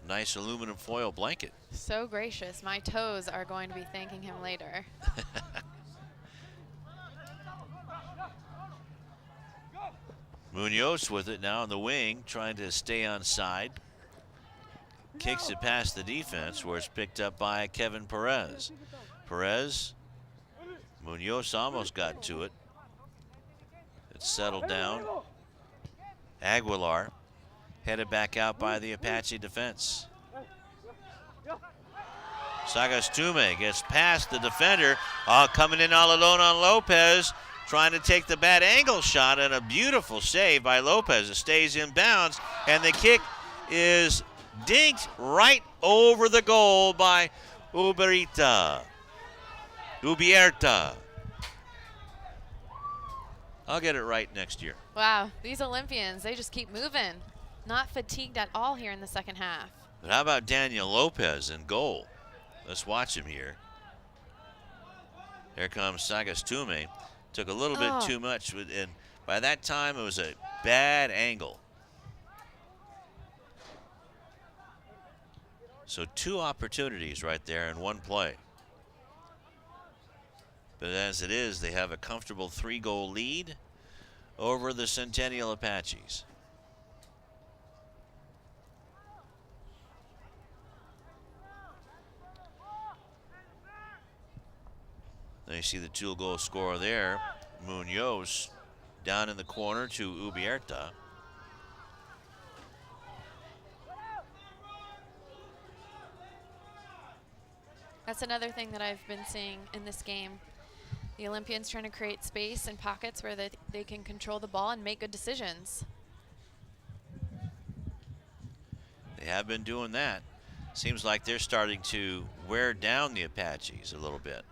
nice aluminum foil blanket. So gracious. My toes are going to be thanking him later. Munoz with it now on the wing, trying to stay on side. Kicks it past the defense, where it's picked up by Kevin Perez. Perez, Munoz almost got to it. It's settled down. Aguilar headed back out by the Apache defense. Sagastume gets past the defender, coming in all alone on Lopez, trying to take the bad angle shot, and a beautiful save by Lopez. It stays in bounds, and the kick is dinked right over the goal by Ubierta. I'll get it right next year. Wow, these Olympians, they just keep moving. Not fatigued at all here in the second half. But how about Daniel Lopez in goal? Let's watch him here. Here comes Sagastume. Took a little bit too much, and by that time it was a bad angle. So 2 opportunities right there in one play. But as it is, they have a comfortable 3-goal lead over the Centennial Apaches. Then you see the 2-goal scorer there, Munoz, down in the corner to Ubierta. That's another thing that I've been seeing in this game. The Olympians trying to create space and pockets where they can control the ball and make good decisions. They have been doing that. Seems like they're starting to wear down the Apaches a little bit.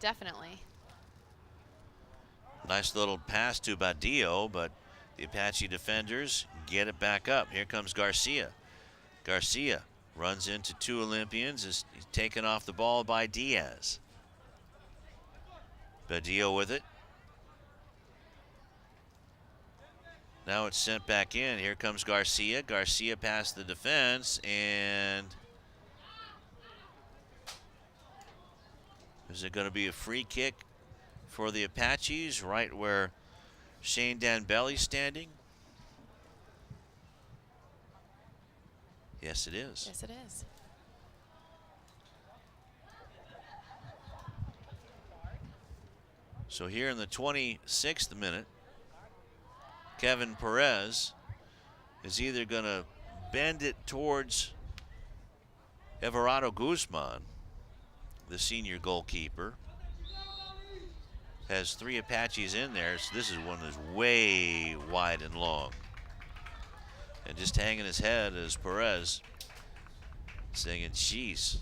Definitely. Nice little pass to Badillo, but the Apache defenders get it back up. Here comes Garcia. Garcia runs into 2 Olympians, is taken off the ball by Diaz. Badillo with it. Now it's sent back in. Here comes Garcia. Garcia past the defense, and is it going to be a free kick for the Apaches right where Shane Danbelli's standing? Yes, it is. Yes, it is. So here in the 26th minute, Kevin Perez is either going to bend it towards Everardo Guzman, the senior goalkeeper, has 3 Apaches in there, so this is one that's way wide and long. And just hanging his head is Perez, saying, geez,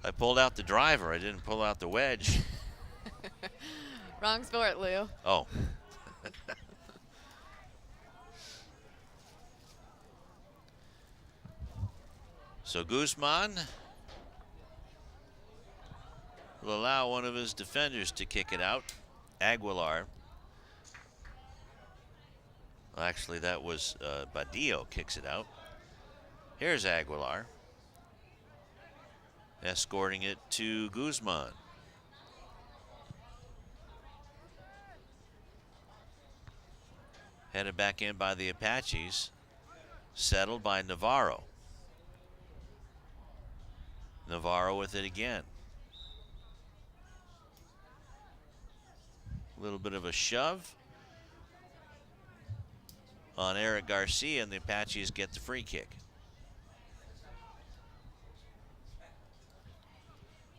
I pulled out the driver, I didn't pull out the wedge. Wrong sport, Lou. Oh. So Guzman will allow one of his defenders to kick it out. Aguilar. Well, actually, that was Badillo kicks it out. Here's Aguilar, escorting it to Guzman. Headed back in by the Apaches, settled by Navarro. Navarro with it again. A little bit of a shove on Eric Garcia, and the Apaches get the free kick.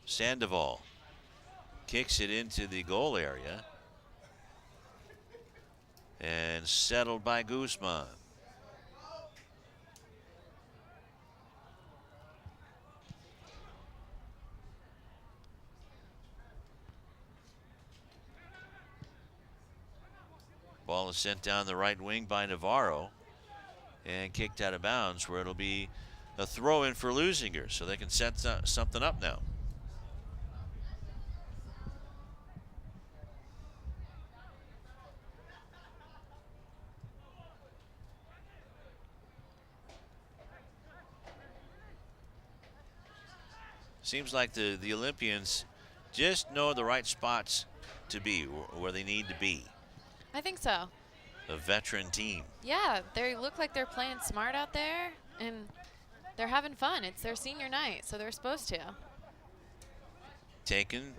Sandoval kicks it into the goal area and settled by Guzman. Ball is sent down the right wing by Navarro and kicked out of bounds, where it'll be a throw in for Leuzinger, so they can set something up now. Seems like the Olympians just know the right spots to be, where they need to be. I think so. A veteran team. Yeah, they look like they're playing smart out there, and they're having fun. It's their senior night, so they're supposed to. Taken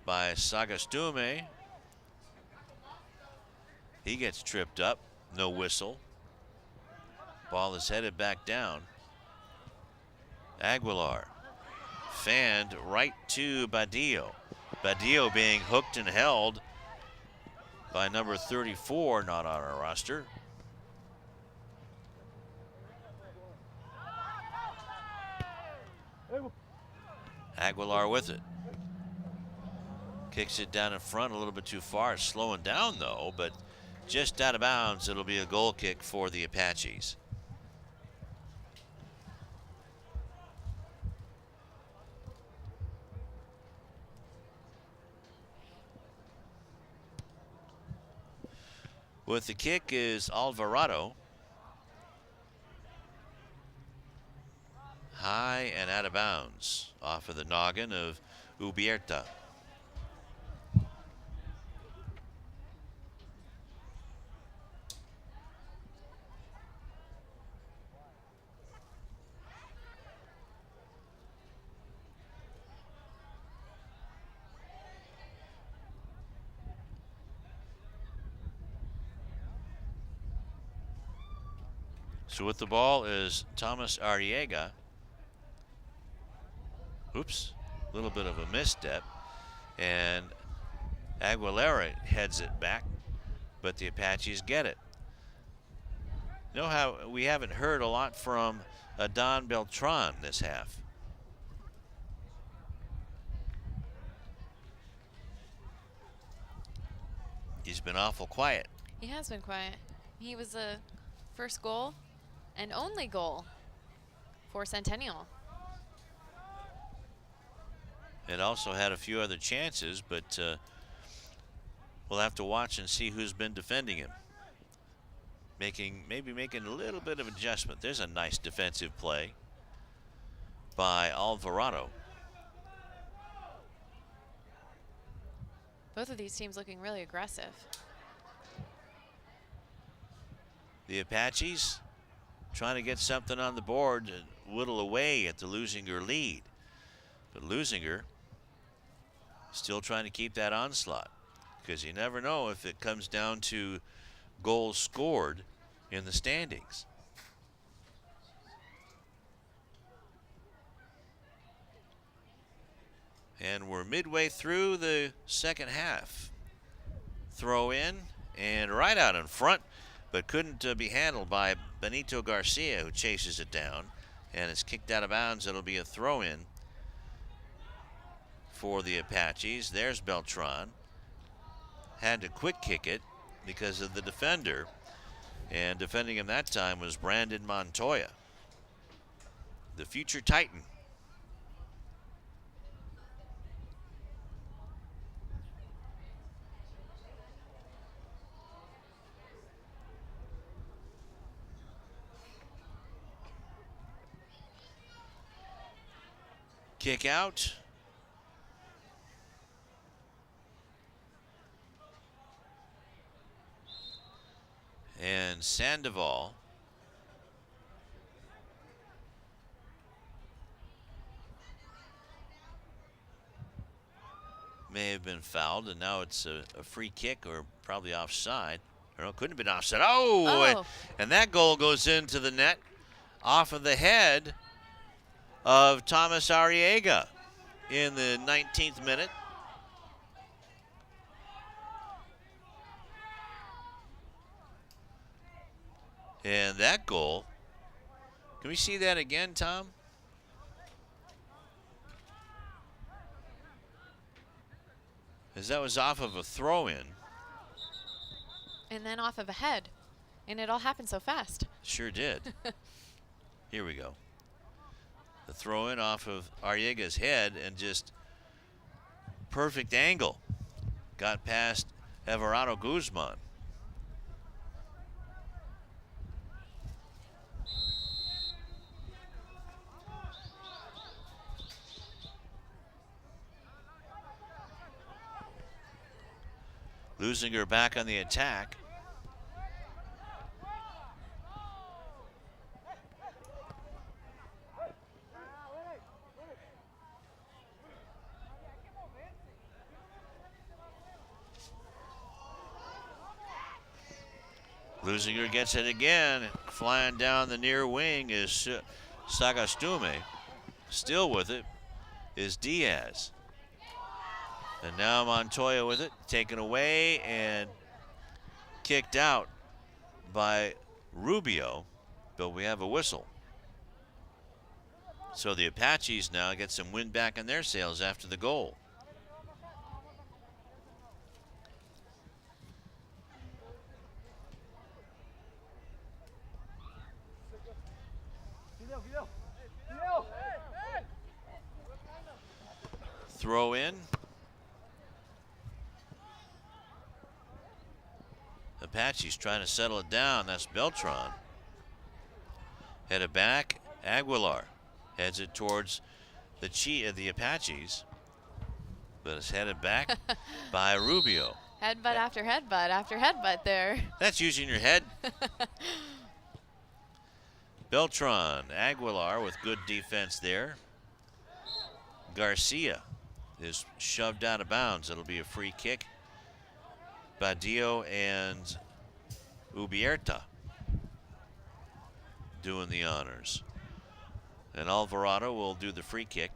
by Sagastume. He gets tripped up. No whistle. Ball is headed back down. Aguilar. Fanned right to Badillo. Badillo being hooked and held by number 34, not on our roster. Aguilar with it. Kicks it down in front a little bit too far. Slowing down though, but just out of bounds. It'll be a goal kick for the Apaches. With the kick is Alvarado. High and out of bounds off of the noggin of Ubierta. So with the ball is Thomas Arriaga. Oops, a little bit of a misstep. And Aguilera heads it back, but the Apaches get it. You know how we haven't heard a lot from Adon Beltran this half. He's been awful quiet. He has been quiet. He was the first goal and only goal for Centennial. And also had a few other chances, but we'll have to watch and see who's been defending him. Maybe making a little bit of adjustment. There's a nice defensive play by Alvarado. Both of these teams looking really aggressive. The Apaches trying to get something on the board and whittle away at the Leuzinger lead. But Leuzinger still trying to keep that onslaught, because you never know if it comes down to goals scored in the standings. And we're midway through the second half. Throw in and right out in front, but couldn't be handled by Benito Garcia, who chases it down. And it's kicked out of bounds. It'll be a throw in for the Apaches. There's Beltran. Had to quick kick it because of the defender. And defending him that time was Brandon Montoya, the future Titan. Kick out. And Sandoval may have been fouled, and now it's a free kick or probably offside. Or no, couldn't have been offside. Oh! And that goal goes into the net off of the head of Thomas Arriaga in the 19th minute. And that goal, can we see that again, Tom? As that was off of a throw-in. And then off of a head. And it all happened so fast. Sure did. Here we go. The throw-in off of Arriaga's head and just perfect angle. Got past Everardo Guzman. Leuzinger back on the attack. Leuzinger gets it again. Flying down the near wing is Sagastume. Still with it is Diaz. And now Montoya with it, taken away and kicked out by Rubio, but we have a whistle. So the Apaches now get some wind back in their sails after the goal. Throw in. Apaches trying to settle it down. That's Beltran. Headed back. Aguilar heads it towards the Apaches, but it's headed back by Rubio. Headbutt after headbutt after headbutt there. That's using your head. Beltran, Aguilar with good defense there. Garcia is shoved out of bounds. It'll be a free kick. Badillo and Ubierta doing the honors. And Alvarado will do the free kick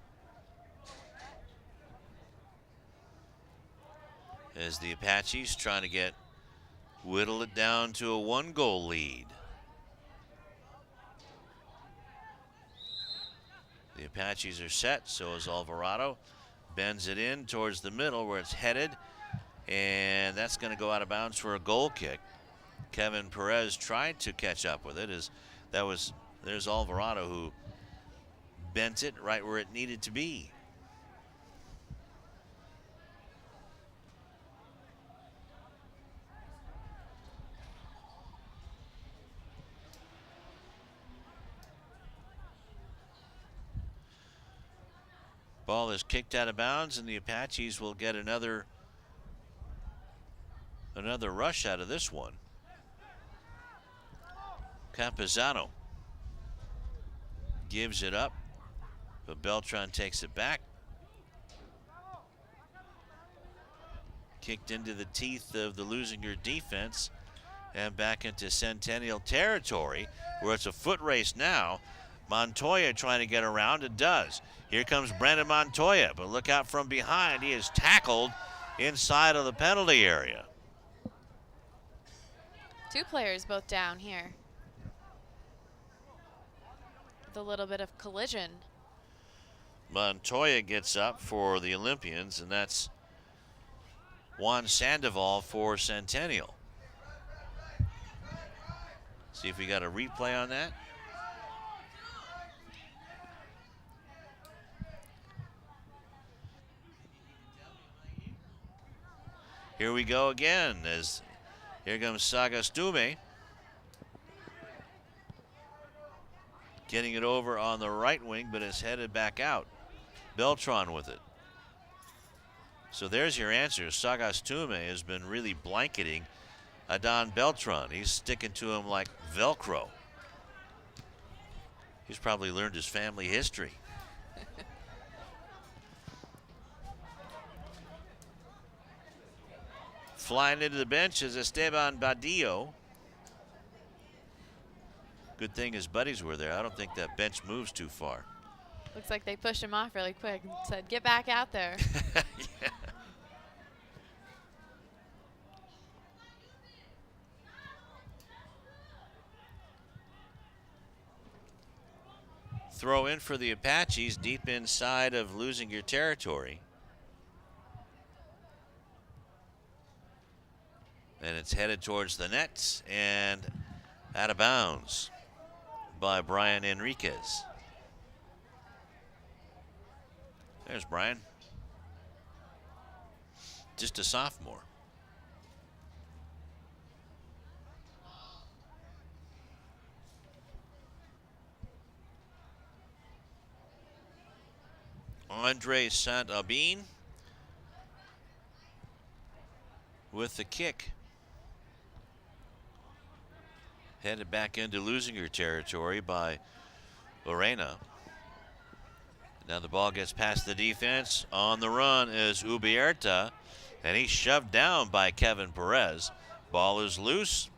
as the Apaches trying to whittle it down to a 1-goal lead. The Apaches are set, so is Alvarado. Bends it in towards the middle where it's headed, and that's going to go out of bounds for a goal kick. Kevin Perez tried to catch up with it. There's Alvarado who bent it right where it needed to be. Ball is kicked out of bounds, and the Apaches will get another rush out of this one. Campuzano gives it up, but Beltran takes it back. Kicked into the teeth of the Leuzinger defense and back into Centennial territory, where it's a foot race now. Montoya trying to get around. It does. Here comes Brandon Montoya, but look out from behind. He is tackled inside of the penalty area. 2 players both down here. With a little bit of collision. Montoya gets up for the Olympians, and that's Juan Sandoval for Centennial. See if we got a replay on that. Here we go again, as here comes Sagastume. Getting it over on the right wing, but it's headed back out. Beltran with it. So there's your answer. Sagastume has been really blanketing Adon Beltran. He's sticking to him like Velcro. He's probably learned his family history. Flying into the bench is Esteban Badillo. Good thing his buddies were there. I don't think that bench moves too far. Looks like they pushed him off really quick and said, get back out there. Yeah. Throw in for the Apaches deep inside of Leuzinger territory. And it's headed towards the nets and out of bounds by Brian Enriquez. There's Brian. Just a sophomore. Andre Saint-Aubin with the kick. Headed back into Leuzinger territory by Lorena. Now the ball gets past the defense. On the run is Ubierta, and he's shoved down by Kevin Perez. Ball is loose,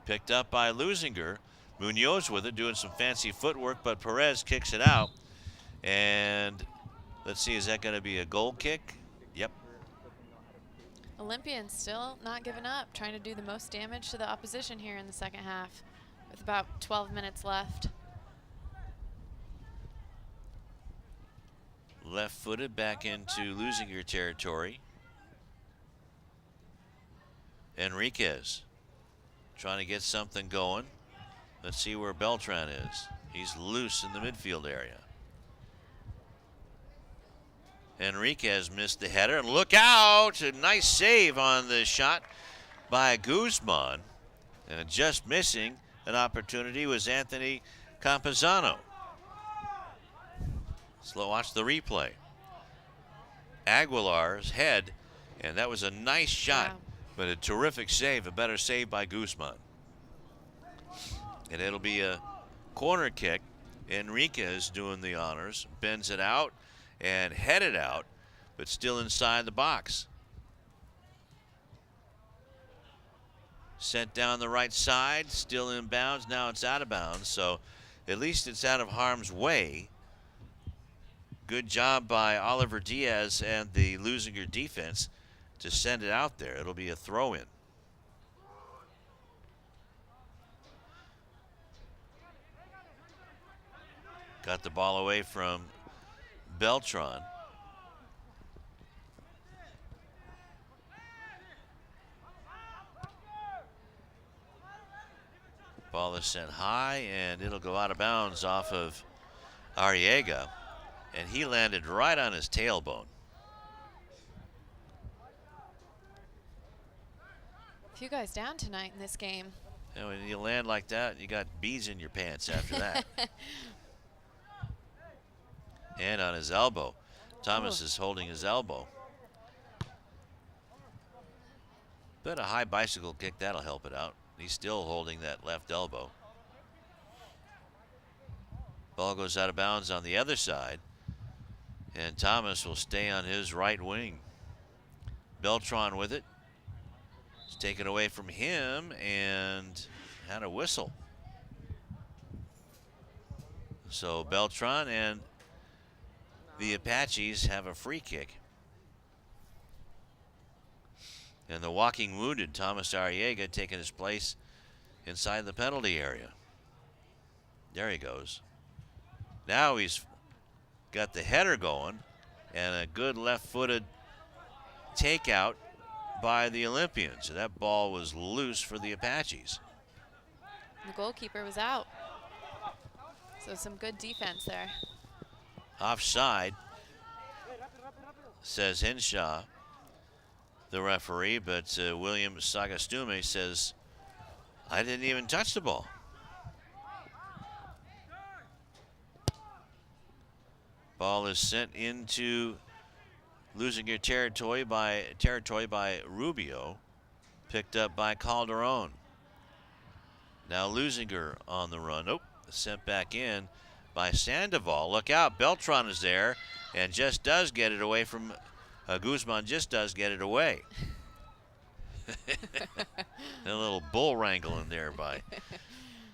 picked up by Leuzinger. Munoz with it, doing some fancy footwork, but Perez kicks it out. And let's see, is that going to be a goal kick? Yep. Olympians still not giving up, trying to do the most damage to the opposition here in the second half with about 12 minutes left. Left-footed back into Leuzinger territory. Enriquez trying to get something going. Let's see where Beltran is. He's loose in the midfield area. Enriquez missed the header, and look out! A nice save on the shot by Guzman. And just missing an opportunity was Anthony Campazano. Let's watch the replay. Aguilar's head, and that was a nice shot, wow, but a terrific save, a better save by Guzman. And it'll be a corner kick. Enriquez doing the honors, bends it out and headed out, but still inside the box. Sent down the right side, still in bounds. Now it's out of bounds, so at least it's out of harm's way. Good job by Oliver Diaz and the Leuzinger defense to send it out there. It'll be a throw-in. Got the ball away from Beltran. Ball is sent high, and it'll go out of bounds off of Arriaga, and he landed right on his tailbone. A few guys down tonight in this game. And when you land like that, you got bees in your pants after that. And on his elbow. Thomas is holding his elbow. But a high bicycle kick, that'll help it out. He's still holding that left elbow. Ball goes out of bounds on the other side. And Thomas will stay on his right wing. Beltran with it. It's taken away from him and had a whistle. So Beltran and the Apaches have a free kick. And the walking wounded Thomas Arriaga taking his place inside the penalty area. There he goes. Now he's got the header going and a good left-footed takeout by the Olympians. So that ball was loose for the Apaches. The goalkeeper was out. So some good defense there. Offside, says Henshaw, the referee, but William Sagastume says, I didn't even touch the ball. Ball is sent into Leuzinger territory by Rubio, picked up by Calderon. Now Leuzinger on the run. Nope, sent back in by Sandoval. Look out, Beltran is there and just does get it away from Guzman, just does get it away. A little bull wrangle in there by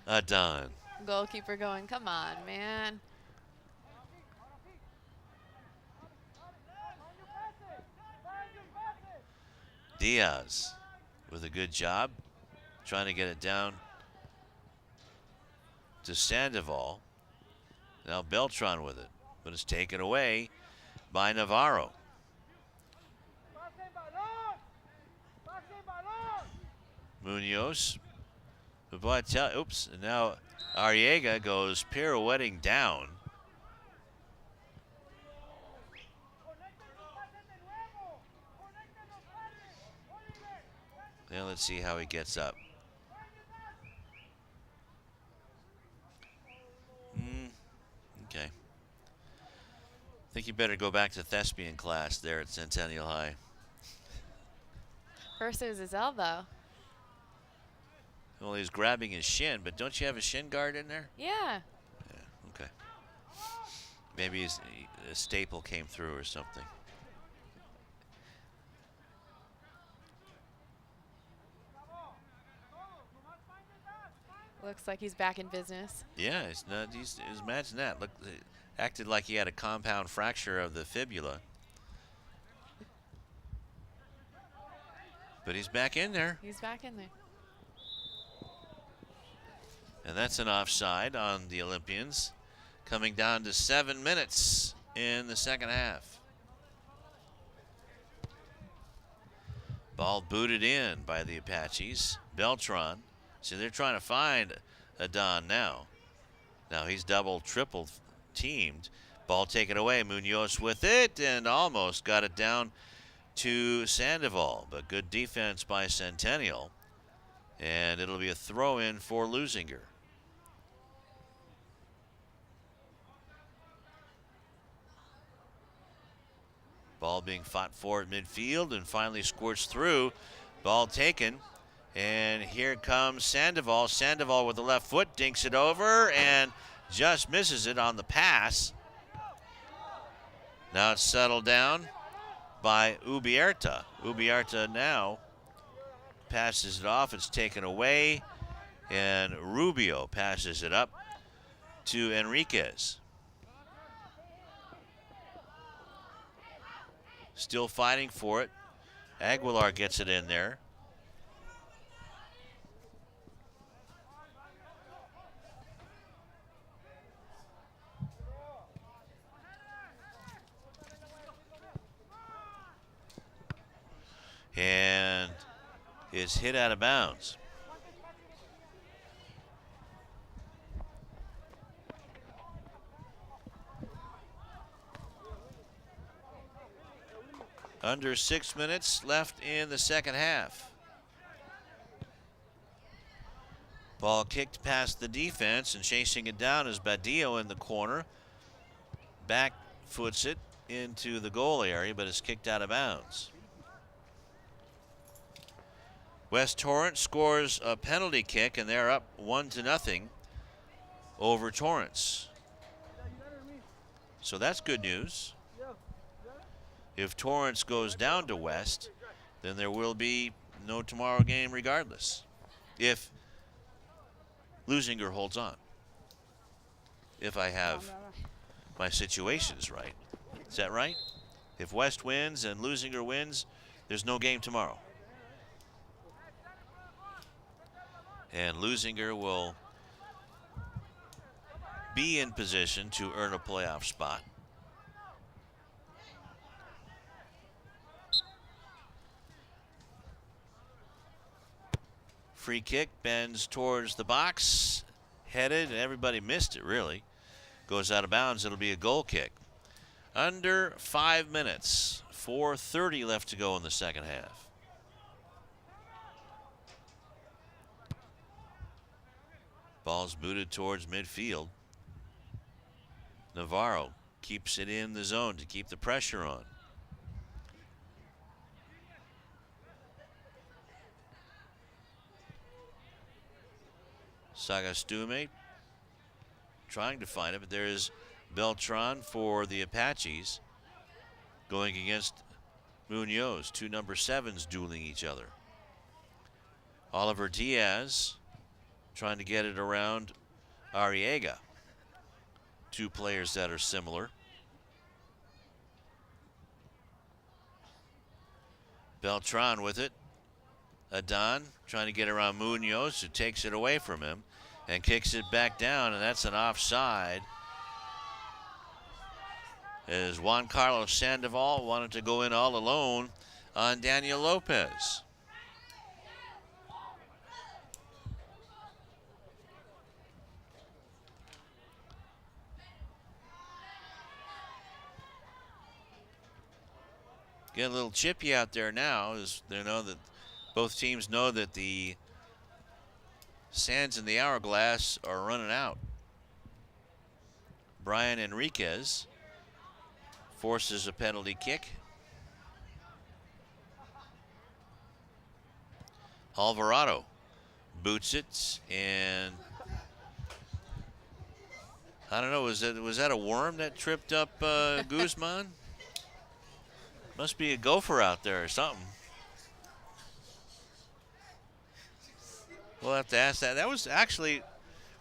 Adon. Goalkeeper going, come on, man. Diaz with a good job, trying to get it down to Sandoval. Now Beltran with it, but it's taken away by Navarro. Munoz, oops, and now Arriaga goes pirouetting down. Now let's see how he gets up. Okay. I think you better go back to thespian class there at Centennial High. First it was his elbow. Well, he's grabbing his shin, but don't you have a shin guard in there? Yeah. Yeah, okay. Maybe a staple came through or something. Looks like he's back in business. Yeah, it's not. Imagine that. Look, acted like he had a compound fracture of the fibula. But he's back in there. He's back in there. And that's an offside on the Olympians. Coming down to 7 minutes in the second half. Ball booted in by the Apaches. Beltran. See, they're trying to find Adon now. Now he's double, triple teamed. Ball taken away. Munoz with it and almost got it down to Sandoval. But good defense by Centennial. And it'll be a throw in for Leuzinger. Ball being fought for at midfield and finally squirts through. Ball taken. And here comes Sandoval. Sandoval with the left foot dinks it over and just misses it on the pass. Now it's settled down by Ubierta. Ubierta now passes it off. It's taken away. And Rubio passes it up to Enriquez. Still fighting for it. Aguilar gets it in there. And is hit out of bounds. Under 6 minutes left in the second half. Ball kicked past the defense and chasing it down is Badillo in the corner. Back foots it into the goal area, but is kicked out of bounds. West Torrance scores a penalty kick, and they're up 1-0 over Torrance. So that's good news. If Torrance goes down to West, then there will be no tomorrow game regardless, if Leuzinger holds on. if I have my situations right. Is that right? If West wins and Leuzinger wins, there's no game tomorrow. And Leuzinger will be in position to earn a playoff spot. Free kick bends towards the box, headed, and everybody missed it, really. Goes out of bounds. It'll be a goal kick. Under 5 minutes, 4:30 left to go in the second half. Ball's booted towards midfield. Navarro keeps it in the zone to keep the pressure on. Sagastume trying to find it, but there is Beltran for the Apaches going against Munoz. Two number 7s dueling each other. Oliver Diaz trying to get it around Arriaga. Two players that are similar. Beltran with it. Adan trying to get around Munoz, who takes it away from him and kicks it back down, and that's an offside. As Juan Carlos Sandoval wanted to go in all alone on Daniel Lopez. Get a little chippy out there now, as they know that both teams know that the sands in the hourglass are running out. Brian Enriquez forces a penalty kick. Alvarado boots it, and I don't know, was that a worm that tripped up Guzman? Must be a gopher out there or something. We'll have to ask that. That was actually,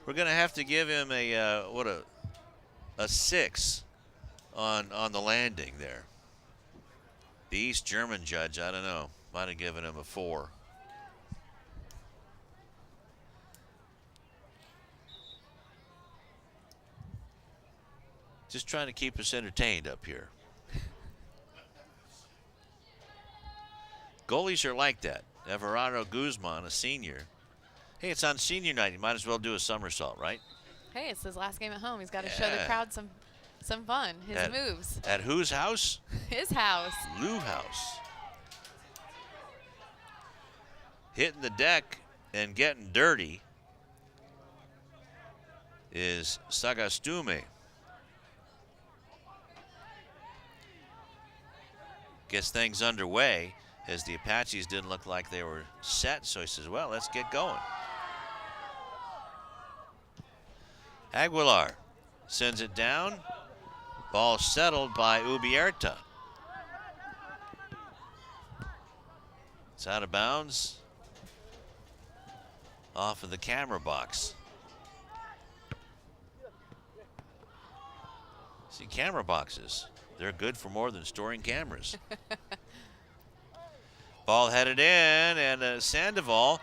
we're going to have to give him a 6 on the landing there. The East German judge, I don't know, might have given him a 4. Just trying to keep us entertained up here. Goalies are like that. Everardo Guzman, a senior. Hey, it's on senior night. He might as well do a somersault, right? Hey, it's his last game at home. He's got to show the crowd some fun, his moves. At whose house? His house. Lou House. Hitting the deck and getting dirty is Sagastume. Gets things underway as the Apaches didn't look like they were set, so he says, well, let's get going. Aguilar sends it down. Ball settled by Ubierta. It's out of bounds. Off of the camera box. See, camera boxes, they're good for more than storing cameras. Ball headed in, and Sandoval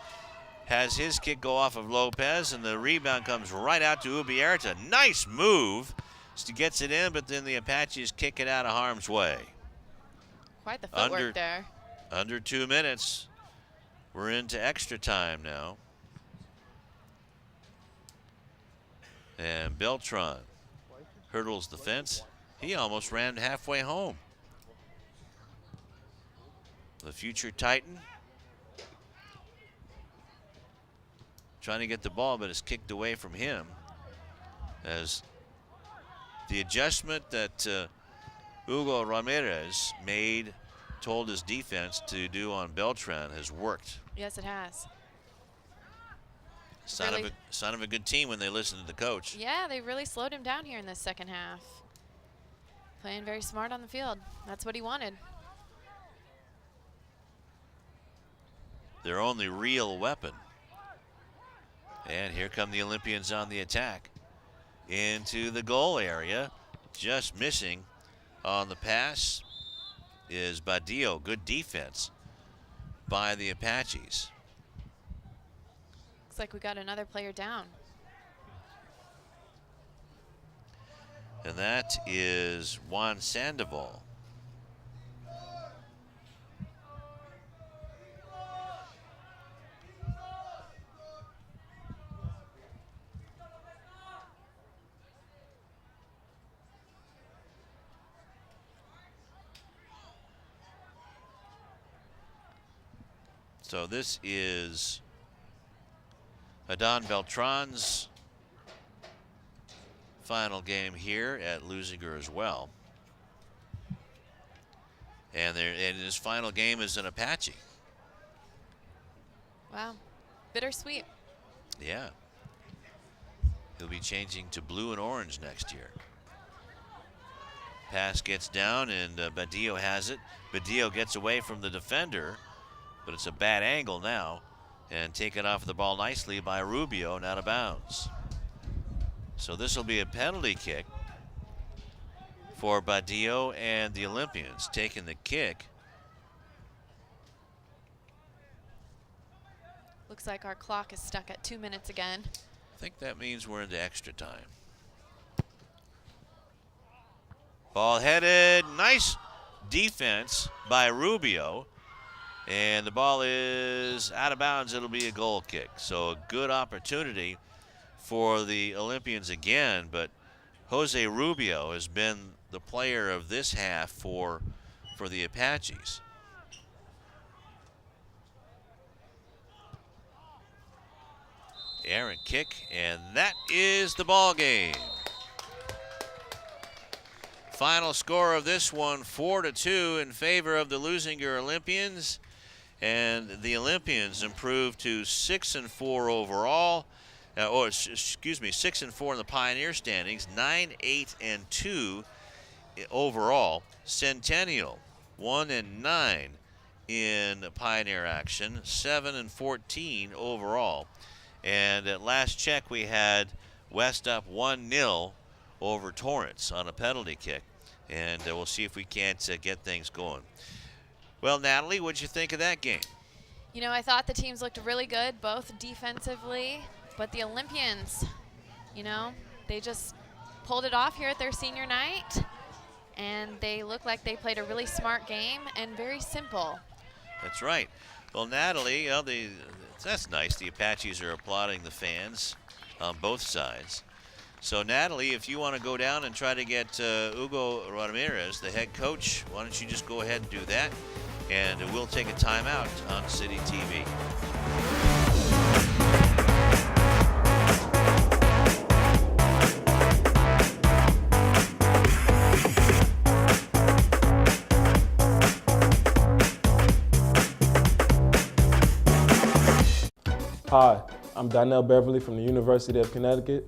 has his kick go off of Lopez, and the rebound comes right out to Ubierta. Nice move. He gets it in, but then the Apaches kick it out of harm's way. Quite the footwork there. Under 2 minutes. We're into extra time now. And Beltran hurdles the fence. He almost ran halfway home. The future Titan trying to get the ball, but it's kicked away from him, as the adjustment that Hugo Ramirez told his defense to do on Beltran has worked. Yes, it has. Sign of a good team when they listen to the coach. Yeah, they really slowed him down here in this second half. Playing very smart on the field. That's what he wanted. Their only real weapon. And here come the Olympians on the attack. into the goal area. Just missing on the pass is Badillo. Good defense by the Apaches. Looks like we got another player down. And that is Juan Sandoval. So this is Adon Beltran's final game here at Leuzinger as well. And his final game is an Apache. Wow, bittersweet. Yeah. He'll be changing to blue and orange next year. Pass gets down and Badillo has it. Badillo gets away from the defender, but it's a bad angle now, and taken off the ball nicely by Rubio and out of bounds. So this will be a penalty kick for Badillo and the Olympians. Taking the kick. Looks like our clock is stuck at 2 minutes again. I think that means we're into extra time. Ball headed, nice defense by Rubio. And the ball is out of bounds. It'll be a goal kick. So a good opportunity for the Olympians again, but Jose Rubio has been the player of this half for the Apaches. Errant kick, and that is the ball game. Final score of this one, 4-2 in favor of the Leuzinger Olympians. And the Olympians improved to 6-4 overall. 6-4 in the Pioneer standings, 9-8-2 overall. Centennial 1-9 in Pioneer action, 7-14 overall. And at last check, we had West up 1-0 over Torrance on a penalty kick, and we'll see if we can't get things going. Well, Natalie, what'd you think of that game? You know, I thought the teams looked really good, both defensively, but the Olympians, you know, they just pulled it off here at their senior night, and they look like they played a really smart game and very simple. That's right. Well, Natalie, that's nice. The Apaches are applauding the fans on both sides. So, Natalie, if you want to go down and try to get Hugo Ramirez, the head coach, why don't you just go ahead and do that? And we'll take a timeout on CityTV. Hi, I'm Donnell Beverly from the University of Connecticut,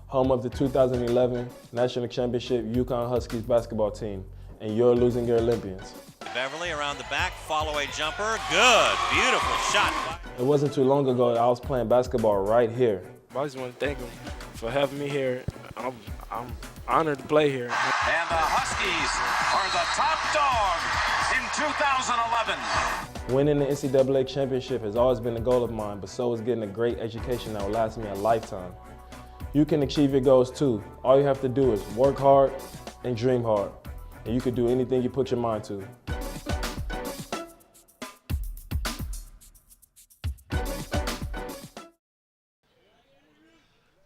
home of the 2011 National Championship Yukon Huskies basketball team, and your Leuzinger Olympians. Beverly around the back, follow-away jumper. Good, beautiful shot. It wasn't too long ago that I was playing basketball right here. I just want to thank them for having me here. I'm honored to play here. And the Huskies are the top dog in 2011. Winning the NCAA championship has always been a goal of mine, but so is getting a great education that will last me a lifetime. You can achieve your goals too. All you have to do is work hard and dream hard, and you can do anything you put your mind to.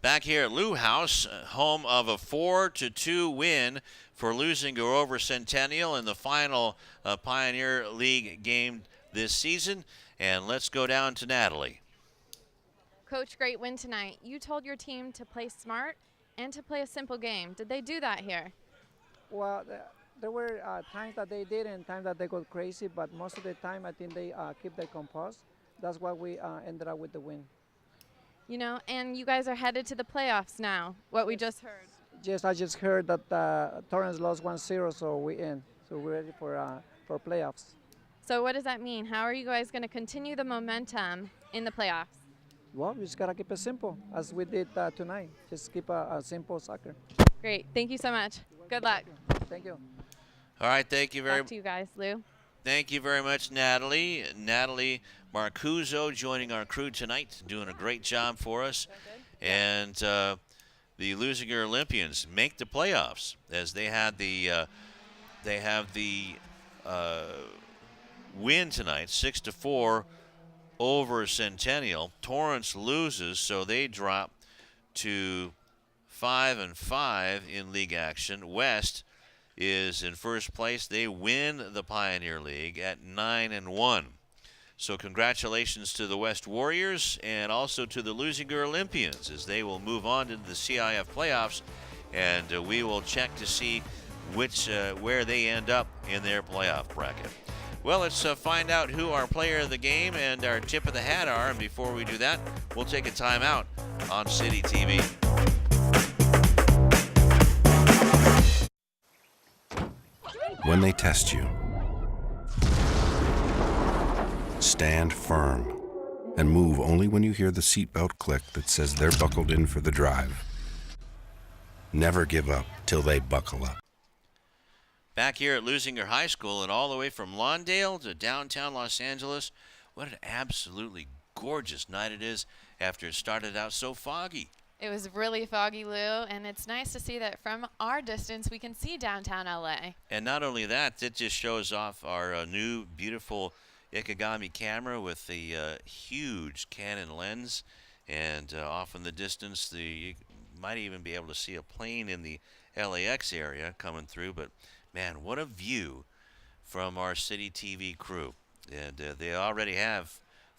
Back here at Lou House, home of a 4-2 win for Leuzinger over Centennial in the final Pioneer League game this season. And let's go down to Natalie. Coach, great win tonight. You told your team to play smart and to play a simple game. Did they do that here? Well, there were times that they did and times that they got crazy, but most of the time I think they keep their composure. That's why we ended up with the win. You know, and you guys are headed to the playoffs now, what we just heard. Yes, I just heard that Torrance lost 1-0, so we in. So we're ready for playoffs. So what does that mean? How are you guys going to continue the momentum in the playoffs? Well, we just gotta keep it simple, as we did tonight. Just keep a simple soccer. Great. Thank you so much. Good luck. Thank you. All right, thank you very Back to you guys, Lou. Thank you very much, Natalie. Natalie Marcuzzo joining our crew tonight, doing a great job for us. And the Leuzinger Olympians make the playoffs as they have the win tonight, 6-4 over Centennial. Torrance loses, so they drop to 5-5 in league action. West is in first place. They win the Pioneer League at 9-1. So congratulations to the West Warriors and also to the Leuzinger Olympians as they will move on to the CIF playoffs, and we will check to see where they end up in their playoff bracket. Well, let's find out who our player of the game and our tip of the hat are, and before we do that, we'll take a timeout on City TV. When they test you, stand firm and move only when you hear the seatbelt click that says they're buckled in for the drive. Never give up till they buckle up. Back here at Leuzinger High School, and all the way from Lawndale to downtown Los Angeles, what an absolutely gorgeous night it is after it started out so foggy. It was really foggy, Lou, and it's nice to see that from our distance we can see downtown LA. And not only that, it just shows off our new beautiful Ikegami camera with the huge Canon lens, and off in the distance you might even be able to see a plane in the LAX area coming through. But man, what a view from our City TV crew. And they already have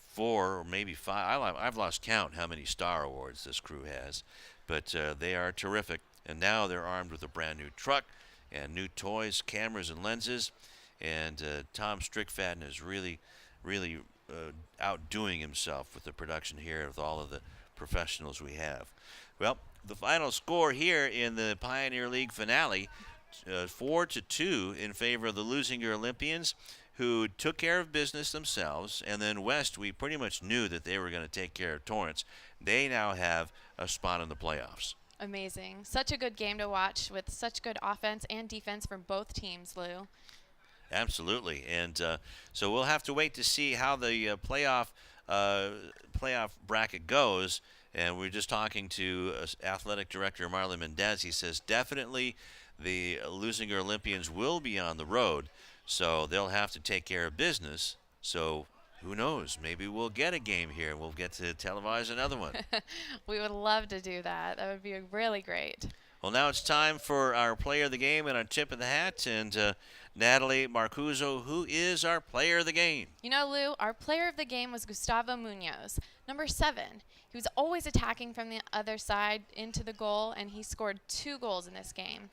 4 or maybe 5. I've lost count how many Star Awards this crew has. But they are terrific. And now they're armed with a brand new truck and new toys, cameras, and lenses. And Tom Strickfaden is really outdoing himself with the production here with all of the professionals we have. Well, the final score here in the Pioneer League finale, 4-2 in favor of the Leuzinger Olympians, who took care of business themselves. And then West, we pretty much knew that they were going to take care of Torrance. They now have a spot in the playoffs. Amazing. Such a good game to watch with such good offense and defense from both teams, Lou. Absolutely. And so we'll have to wait to see how the playoff bracket goes. And we're just talking to athletic director Marlon Mendez. He says definitely the Leuzinger Olympians will be on the road, so they'll have to take care of business. So who knows? Maybe we'll get a game here and we'll get to televise another one. We would love to do that. That would be really great. Well, now it's time for our player of the game and our tip of the hat. And Natalie Marcuzzo, who is our player of the game? You know, Lou, our player of the game was Gustavo Munoz, number 7. He was always attacking from the other side into the goal, and he scored 2 goals in this game.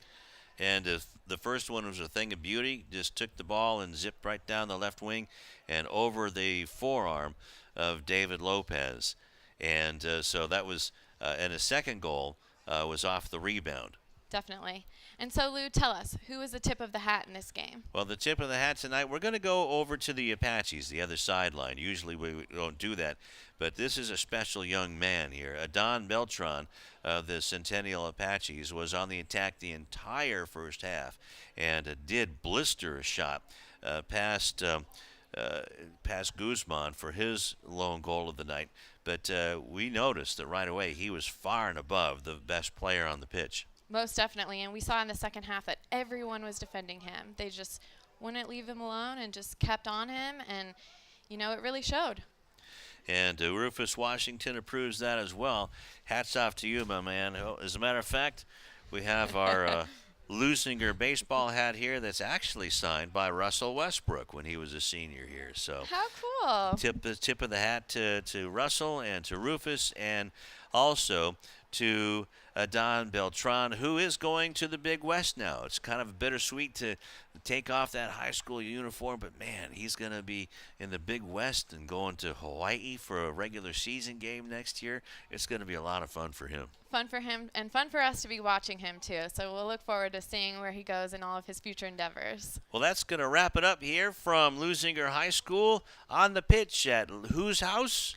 And the first one was a thing of beauty. Just took the ball and zipped right down the left wing and over the forearm of David Lopez. And so that was, and his second goal was off the rebound. Definitely. And so, Lou, tell us, who is the tip of the hat in this game? Well, the tip of the hat tonight, we're going to go over to the Apaches, the other sideline. Usually we don't do that, but this is a special young man here. Adon Beltran of the Centennial Apaches was on the attack the entire first half and did blister a shot past Guzman for his lone goal of the night. But we noticed that right away he was far and above the best player on the pitch. Most definitely, and we saw in the second half that everyone was defending him. They just wouldn't leave him alone and just kept on him, and, you know, it really showed. And Rufus Washington approves that as well. Hats off to you, my man. As a matter of fact, we have our Leuzinger baseball hat here that's actually signed by Russell Westbrook when he was a senior here. So how cool. Tip of the hat to Russell and to Rufus, and also to Adon Beltran, who is going to the Big West now. It's kind of bittersweet to take off that high school uniform, but man, he's going to be in the Big West and going to Hawaii for a regular season game next year. It's going to be a lot of fun for him. Fun for him and fun for us to be watching him too. So we'll look forward to seeing where he goes in all of his future endeavors. Well, that's going to wrap it up here from Leuzinger High School on the pitch at whose house?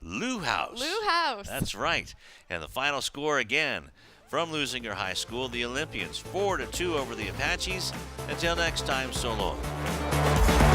Lou House. Lou House. That's right. And the final score again from Leuzinger High School, the Olympians 4-2 over the Apaches. Until next time, so long.